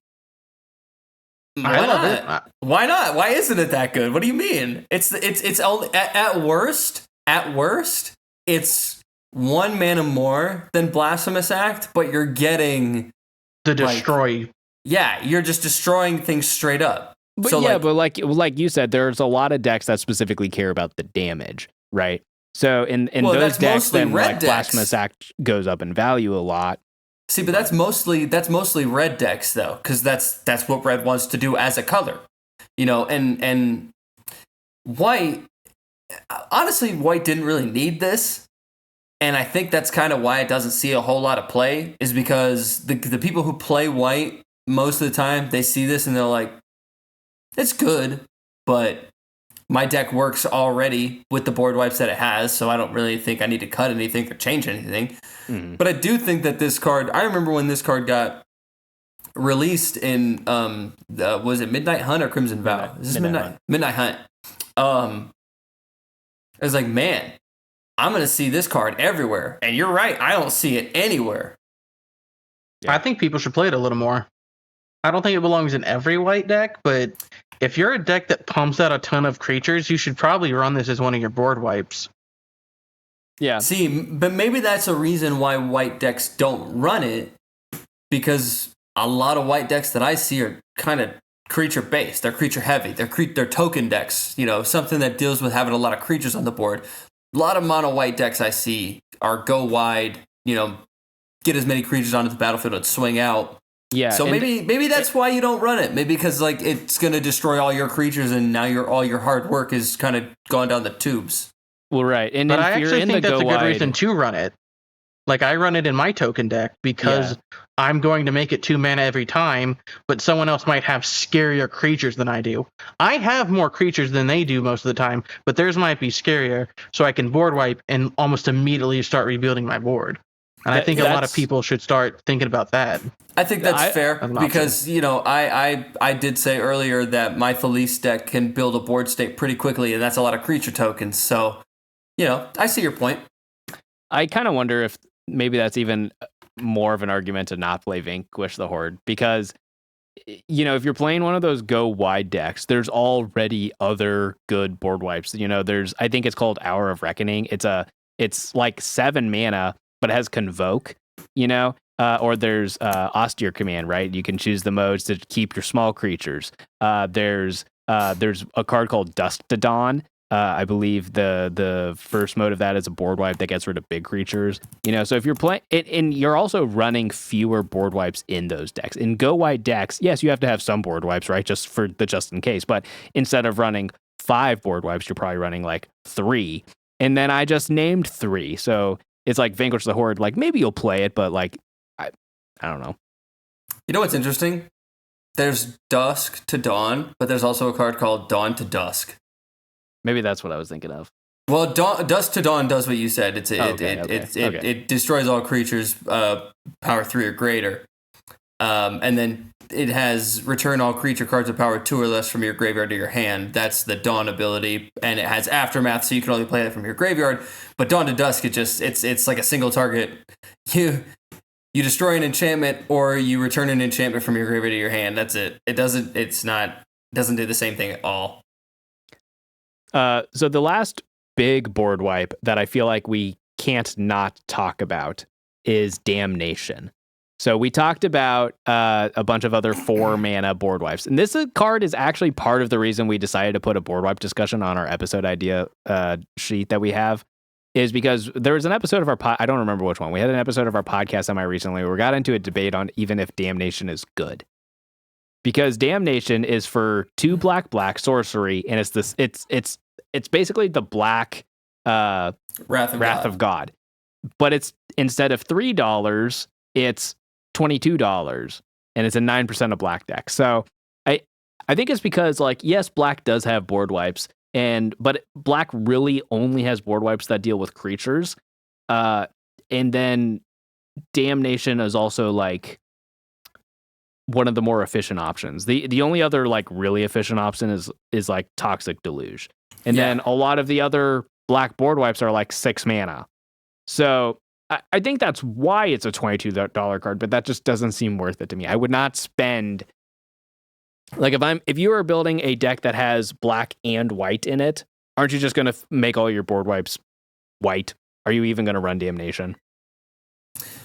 why not? Why not? Why isn't it that good? What do you mean? It's only at worst, it's 1 mana more than Blasphemous Act, but you're getting the destroy. You're just destroying things straight up. But so but like you said, there's a lot of decks that specifically care about the damage, right? So in those decks, then like Blasphemous Act goes up in value a lot. See, but that's mostly red decks though, because that's what red wants to do as a color, and white, honestly, white didn't really need this. And I think that's kind of why it doesn't see a whole lot of play, is because the people who play white, most of the time, they see this and they're like, it's good, but my deck works already with the board wipes that it has, so I don't really think I need to cut anything or change anything. Mm-hmm. But I do think that this card, I remember when this card got released in, was it Midnight Hunt or Crimson Vow? Is this Midnight Hunt. I was like, man, I'm going to see this card everywhere. And you're right, I don't see it anywhere. Yeah. I think people should play it a little more. I don't think it belongs in every white deck, but if you're a deck that pumps out a ton of creatures, you should probably run this as one of your board wipes. Yeah. See, but maybe that's a reason why white decks don't run it, because a lot of white decks that I see are kind of creature based. They're creature heavy. They're token decks, something that deals with having a lot of creatures on the board. A lot of mono white decks I see are go wide, get as many creatures onto the battlefield and swing out. Yeah. So maybe that's why you don't run it. Maybe because it's going to destroy all your creatures, and now all your hard work is kind of gone down the tubes. Well, right. And but if I you're actually in think the that's go a good wide, reason to run it. Like, I run it in my token deck because I'm going to make it 2 mana every time, but someone else might have scarier creatures than I do. I have more creatures than they do most of the time, but theirs might be scarier, so I can board wipe and almost immediately start rebuilding my board. And I think a lot of people should start thinking about that. I think that's fair, because, I did say earlier that my Felice deck can build a board state pretty quickly, and that's a lot of creature tokens. So, I see your point. I kind of wonder if maybe that's even more of an argument to not play Vanquish the Horde, because if you're playing one of those go wide decks, there's already other good board wipes. I think it's called Hour of Reckoning. It's like 7 mana, but it has Convoke, or there's Austere Command, right? You can choose the modes to keep your small creatures. There's a card called Dusk to Dawn. I believe the first mode of that is a board wipe that gets rid of big creatures. So if you're playing it, and you're also running fewer board wipes in those decks. In go wide decks, yes, you have to have some board wipes, right? Just in case. But instead of running 5 board wipes, you're probably running like 3. And then I just named 3. So it's like Vanquish the Horde. Like, maybe you'll play it, but like, I don't know. You know what's interesting? There's Dusk to Dawn, but there's also a card called Dawn to Dusk. Maybe that's what I was thinking of. Well, Dusk to Dawn does what you said. It destroys all creatures power 3 or greater. And then it has return all creature cards of power 2 or less from your graveyard to your hand. That's the Dawn ability, and it has Aftermath, so you can only play it from your graveyard. But Dawn to Dusk, it's like a single target. You destroy an enchantment, or you return an enchantment from your graveyard to your hand. That's it. It doesn't do the same thing at all. So the last big board wipe that I feel like we can't not talk about is Damnation. So we talked about a bunch of other 4 mana board wipes, and this card is actually part of the reason we decided to put a board wipe discussion on our episode idea sheet that we have, is because there was an episode of I don't remember which one. We had an episode of our podcast semi recently where we got into a debate on even if Damnation is good. Because Damnation is for 2 black sorcery, and it's basically the black Wrath of God. But it's, instead of $3, it's $22, and it's a 9% of black deck. So I think it's because, like, yes, black does have board wipes, but black really only has board wipes that deal with creatures. And then Damnation is also like one of the more efficient options. The only other like really efficient option is like Toxic Deluge. And then a lot of the other black board wipes are like 6 mana. So I think that's why it's a $22 card, but that just doesn't seem worth it to me. I would not spend, like, if you are building a deck that has black and white in it, aren't you just going to make all your board wipes white? Are you even going to run Damnation?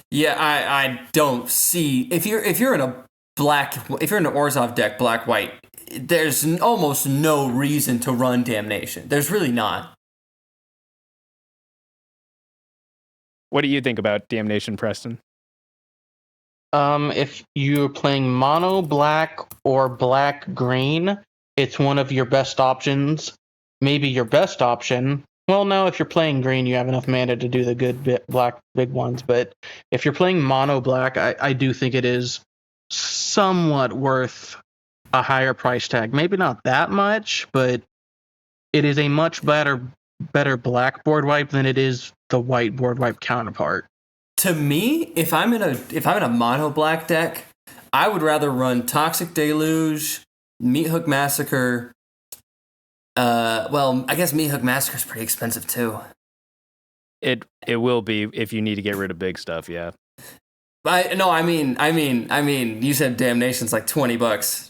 Yeah, I don't see, if you're in an Orzhov deck, black white, there's almost no reason to run Damnation. There's really not. What do you think about Damnation, Preston? If you're playing mono black or black green, it's one of your best options. maybe your best option. Well, no, if you're playing green, you have enough mana to do the good black big ones. But if you're playing mono black, I do think it is somewhat worth a higher price tag. Maybe not that much, but it is a much better black board wipe than it is the white board wipe counterpart. To me, if I'm in a mono black deck, I would rather run Toxic Deluge, Meat Hook Massacre. Well, I guess Meat Hook Massacre is pretty expensive too. It will be if you need to get rid of big stuff, yeah. I mean, you said Damnation's like $20.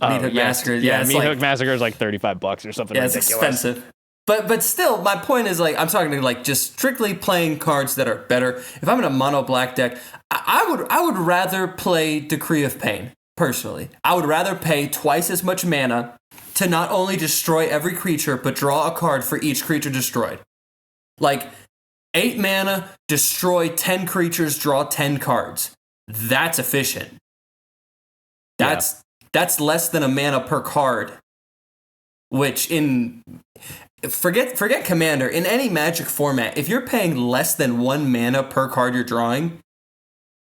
Meat Hook Massacre, Meat Hook Massacre is like $35 or something. Yeah, ridiculous. It's expensive. But still, my point is, like, I'm talking to, like, just strictly playing cards that are better. If I'm in a mono black deck, I would rather play Decree of Pain, personally. I would rather pay twice as much mana to not only destroy every creature, but draw a card for each creature destroyed. Like, 8 mana, destroy 10 creatures, draw 10 cards. That's efficient. That's less than a mana per card. Which forget Commander, in any Magic format, if you're paying less than 1 mana per card you're drawing,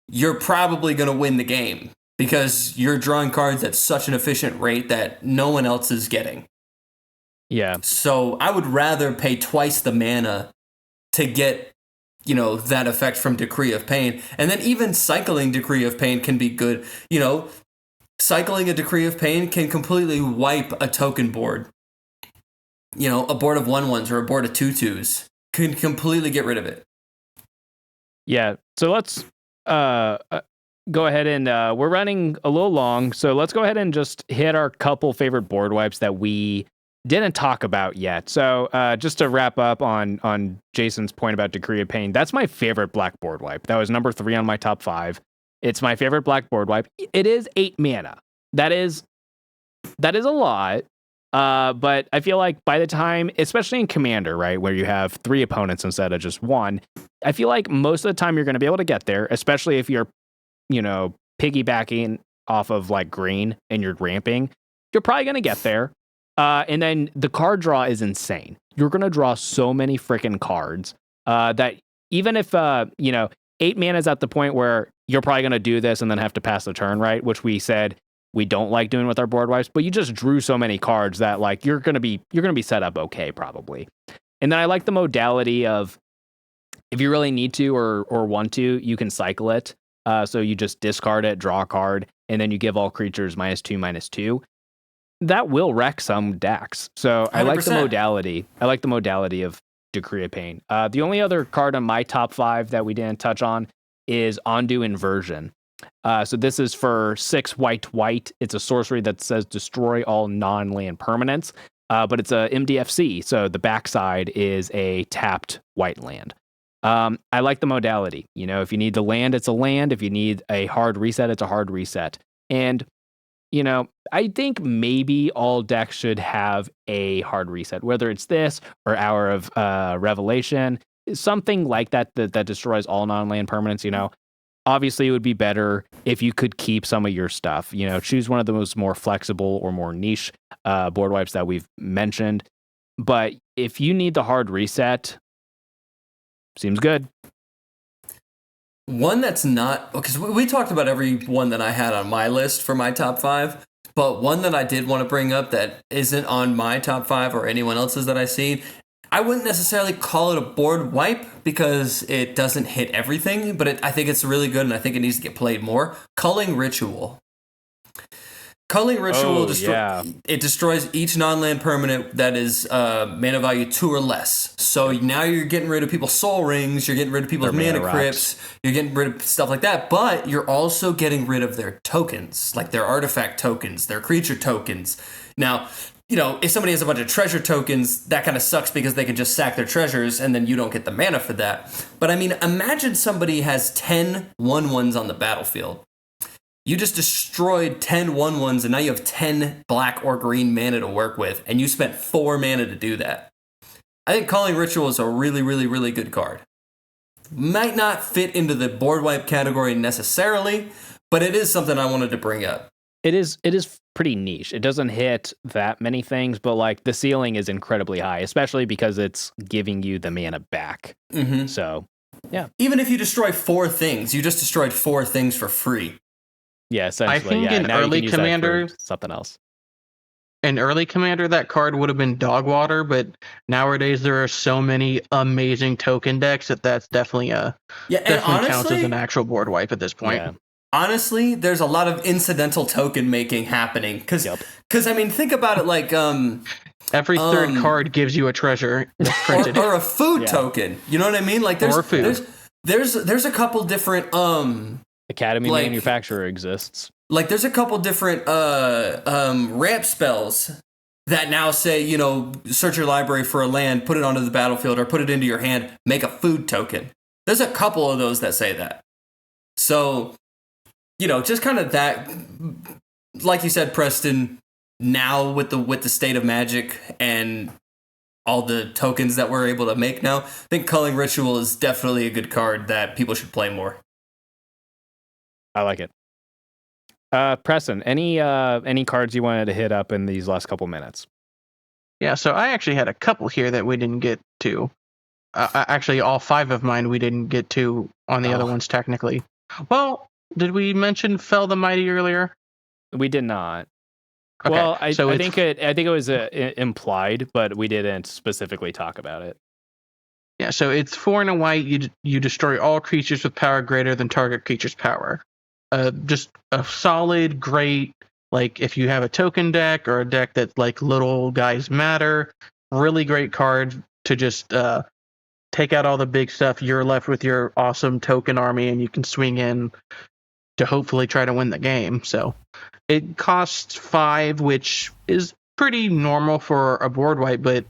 you're probably going to win the game because you're drawing cards at such an efficient rate that no one else is getting. Yeah. So I would rather pay twice the mana to get, that effect from Decree of Pain. And then even cycling Decree of Pain can be good. Cycling a Decree of Pain can completely wipe a token board. A board of 1/1s or a board of 2/2s can completely get rid of it. Yeah. So let's go ahead and we're running a little long. So let's go ahead and just hit our couple favorite board wipes that we didn't talk about yet. So just to wrap up on Jason's point about Decree of Pain, that's my favorite black board wipe. That was number 3 on my top 5. It's my favorite black board wipe. It is 8 mana. That is a lot. But I feel like by the time, especially in Commander, right, where you have 3 opponents instead of just 1, I feel like most of the time you're going to be able to get there, especially if you're, piggybacking off of like green and you're ramping. You're probably going to get there. And then the card draw is insane. You're going to draw so many freaking cards that even if, 8 mana is at the point where you're probably going to do this and then have to pass the turn, right? Which we said we don't like doing with our board wipes, but you just drew so many cards that like you're gonna be set up okay probably. And then I like the modality of if you really need to or want to, you can cycle it. So you just discard it, draw a card, and then you give all creatures -2/-2. That will wreck some decks. So 100%. I like the modality. I like the modality of Decree of Pain. The only other card on my top 5 that we didn't touch on is Ondu Inversion. So this is for 6 white. It's a sorcery that says destroy all non-land permanents, but it's a MDFC. So the backside is a tapped white land. I like the modality. If you need the land, it's a land. If you need a hard reset, it's a hard reset. And, I think maybe all decks should have a hard reset, whether it's this or Hour of Revelation, something like that destroys all non-land permanents, Obviously, it would be better if you could keep some of your stuff. Choose one of those more flexible or more niche board wipes that we've mentioned. But if you need the hard reset, seems good. One that's not, because we talked about every one that I had on my list for my top 5, but one that I did want to bring up that isn't on my top 5 or anyone else's that I've seen, I wouldn't necessarily call it a board wipe because it doesn't hit everything, but I think it's really good and I think it needs to get played more. Culling Ritual. Culling Ritual it destroys each non-land permanent that is mana value 2 or less. So now you're getting rid of people's soul rings, you're getting rid of people's mana crypts, you're getting rid of stuff like that, but you're also getting rid of their tokens, like their artifact tokens, their creature tokens. Now, if somebody has a bunch of treasure tokens, that kind of sucks because they can just sack their treasures and then you don't get the mana for that. But I mean, imagine somebody has 10 1/1s on the battlefield. You just destroyed 10 1/1s and now you have 10 black or green mana to work with, and you spent 4 mana to do that. I think Culling Ritual is a really, really, really good card. Might not fit into the board wipe category necessarily, but it is something I wanted to bring up. It is pretty niche. It doesn't hit that many things, but like the ceiling is incredibly high, especially because it's giving you the mana back. Mm-hmm. So, yeah. Even if you destroy 4 things, you just destroyed 4 things for free. Yeah, essentially. I think yeah. in Now you early can use that Commander, for something else. in early Commander, that card would have been dog water, but nowadays there are so many amazing token decks that's definitely And definitely counts as honestly, an actual board wipe at this point. Yeah. honestly, there's a lot of incidental token making happening because I mean, think about it like Every third card gives you a treasure that's printed. or a food token. You know what I mean? Like there's a couple different Academy like- manufacturer exists. like there's a couple different ramp spells that now say, you know, search your library for a land, put it onto the battlefield, or put it into your hand, make a food token. There's a couple of those that say that. So, you know, just kind of that, like you said, Preston, now with the state of Magic and all the tokens that we're able to make now, I think Culling Ritual is definitely a good card that people should play more. I like it. Preston, any cards you wanted to hit up in these last couple minutes? Yeah, so I actually had a couple here that we didn't get to. Actually, all 5 of mine we didn't get to on the other ones technically. Well, did we mention Fell the Mighty earlier? We did not. Okay, well, I so think it was implied, but we didn't specifically talk about it. Yeah, so it's 4 and a white. You destroy all creatures with power greater than target creature's power. Just a solid, great, like if you have a token deck or a deck that like little guys matter, really great card to just take out all the big stuff. You're left with your awesome token army, and you can swing in to hopefully try to win the game. So it costs 5, which is pretty normal for a board wipe, but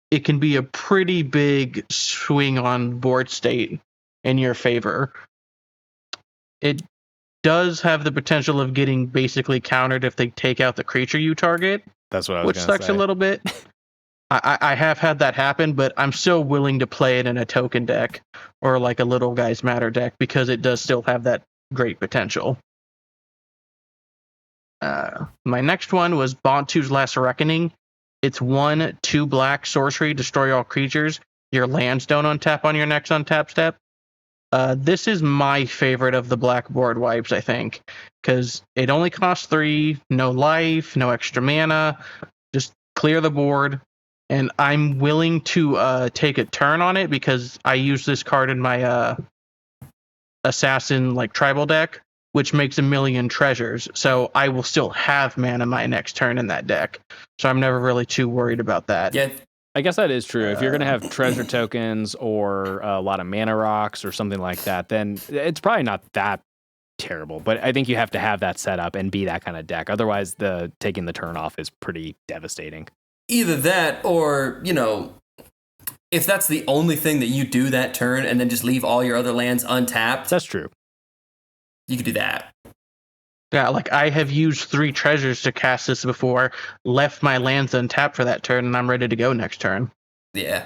it can be a pretty big swing on board state in your favor. It does have the potential of getting basically countered if they take out the creature you target. That's what I was which sucks a little bit. I have had that happen, but I'm still willing to play it in a token deck or like a little guys matter deck because it does still have that great potential. My next one was Bontu's Last Reckoning. It's 1, 2 black sorcery, destroy all creatures. Your lands don't untap on your next untap step. This is my favorite of the black board wipes, I think, because it only costs 3, no life, no extra mana, just clear the board. And I'm willing to take a turn on it because I use this card in my assassin like tribal deck, which makes 1,000,000 treasures. So I will still have mana my next turn in that deck. So I'm never really too worried about that. Yeah. I guess that is true. If you're going to have treasure tokens or a lot of mana rocks or something like that, then it's probably not that terrible. But I think you have to have that set up and be that kind of deck. Otherwise, taking the turn off is pretty devastating. Either that or, you know, if that's the only thing that you do that turn and then just leave all your other lands untapped. That's true. You could do that. Yeah, like I have used 3 treasures to cast this before, left my lands untapped for that turn, and I'm ready to go next turn. Yeah.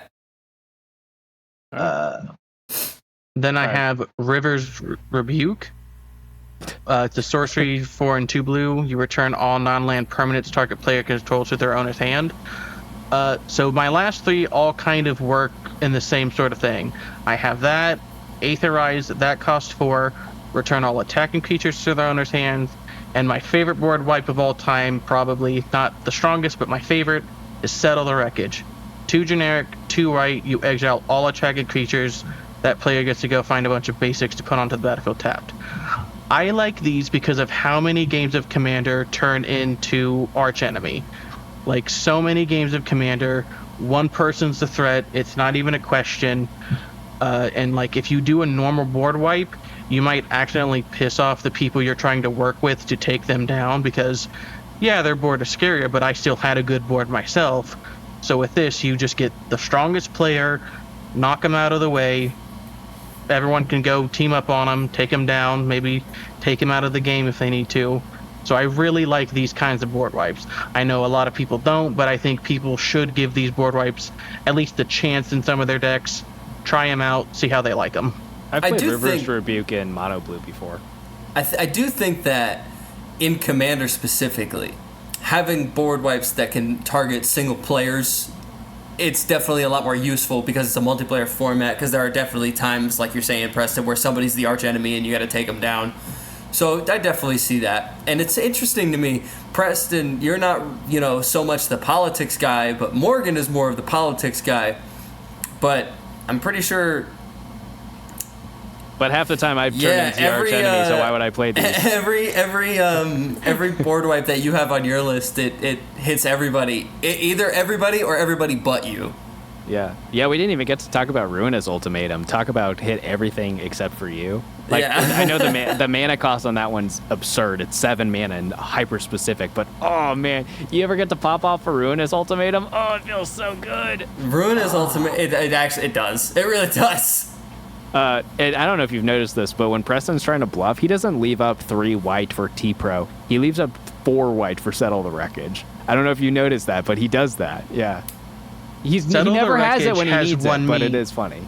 Then I have River's Rebuke. It's a sorcery 4 and 2 blue. You return all non-land permanents target player controls to their owner's hand. So my last 3 all kind of work in the same sort of thing. I have that, Aetherize, that costs 4, return all attacking creatures to their owner's hands, and my favorite board wipe of all time, probably not the strongest, but my favorite, is Settle the Wreckage. 2 generic, 2 white, you exile all attacking creatures. That player gets to go find a bunch of basics to put onto the battlefield tapped. I like these because of how many games of Commander turn into Archenemy. Like, so many games of Commander, one person's the threat, it's not even a question, and like, if you do a normal board wipe, you might accidentally piss off the people you're trying to work with to take them down because, yeah, their board is scarier, but I still had a good board myself. So with this, you just get the strongest player, knock them out of the way, everyone can go team up on them, take them down, maybe take them out of the game if they need to. So I really like these kinds of board wipes. I know a lot of people don't, but I think people should give these board wipes at least a chance in some of their decks. Try them out, see how they like them. I've played Reverse Rebuke in Mono Blue before. I do think that in Commander specifically, having board wipes that can target single players, it's definitely a lot more useful because it's a multiplayer format, because there are definitely times, like you're saying, Preston, where somebody's the arch enemy and you got to take them down. So I definitely see that. And it's interesting to me, Preston, you're not, so much the politics guy, but Morgan is more of the politics guy. But I'm pretty sure... But half the time I've turned into the arch enemy, so why would I play these? Every board wipe that you have on your list, it hits everybody. Either everybody or everybody but you. Yeah, we didn't even get to talk about Ruinous Ultimatum. Talk about hit everything except for you. Like, yeah. I know the mana cost on that one's absurd. It's 7 mana and hyper specific. But oh man, you ever get to pop off for Ruinous Ultimatum? Oh, it feels so good. Ruinous Ultimatum, it does. It really does. And I don't know if you've noticed this, but when Preston's trying to bluff, he doesn't leave up 3 white for T-Pro. He leaves up 4 white for Settle the Wreckage. I don't know if you noticed that, but he does that. Yeah. He never has it when he needs it, but it is funny.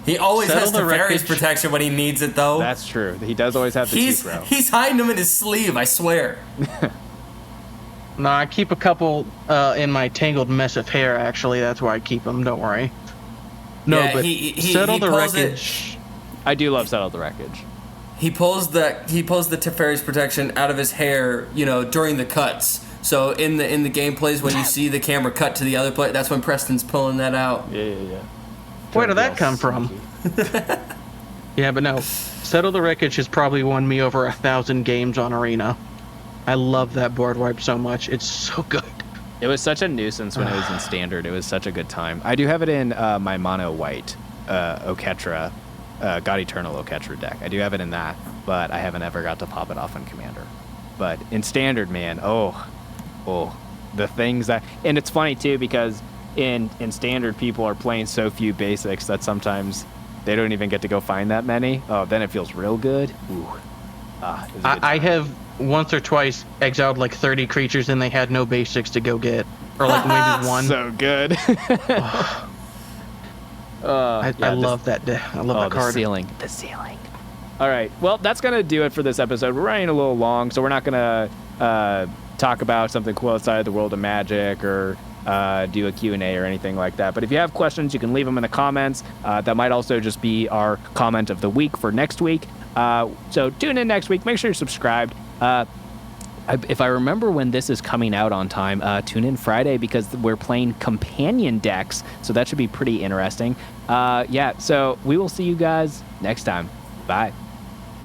He always has Teferi's Protection when he needs it, though. That's true. He does always have the T-Pro. He's hiding them in his sleeve, I swear. No, I keep a couple in my tangled mess of hair, actually. That's why I keep them, don't worry. No, yeah, but Settle the Wreckage. I do love Settle the Wreckage. He pulls the Teferi's Protection out of his hair, during the cuts. So in the gameplays, when you see the camera cut to the other player, that's when Preston's pulling that out. Yeah. Where did that come from? Yeah, but no. Settle the Wreckage has probably won me over 1,000 games on Arena. I love that board wipe so much. It's so good. It was such a nuisance when it was in Standard. It was such a good time. I do have it in my mono white Oketra, God Eternal Oketra deck. I do have it in that, but I haven't ever got to pop it off on Commander. But in Standard, man, the things that... And it's funny, too, because in Standard, people are playing so few basics that sometimes they don't even get to go find that many. Oh, then it feels real good. Ooh. I have once or twice exiled like 30 creatures and they had no basics to go get. Or like maybe one. So good. I love that deck. I love that card. The ceiling. All right. Well, that's going to do it for this episode. We're running a little long, so we're not going to talk about something cool outside the world of Magic or do a Q&A or anything like that. But if you have questions, you can leave them in the comments. That might also just be our comment of the week for next week. So tune in next week. Make sure you're subscribed. If I remember when this is coming out on time, tune in Friday because we're playing companion decks. So that should be pretty interesting. So we will see you guys next time. Bye.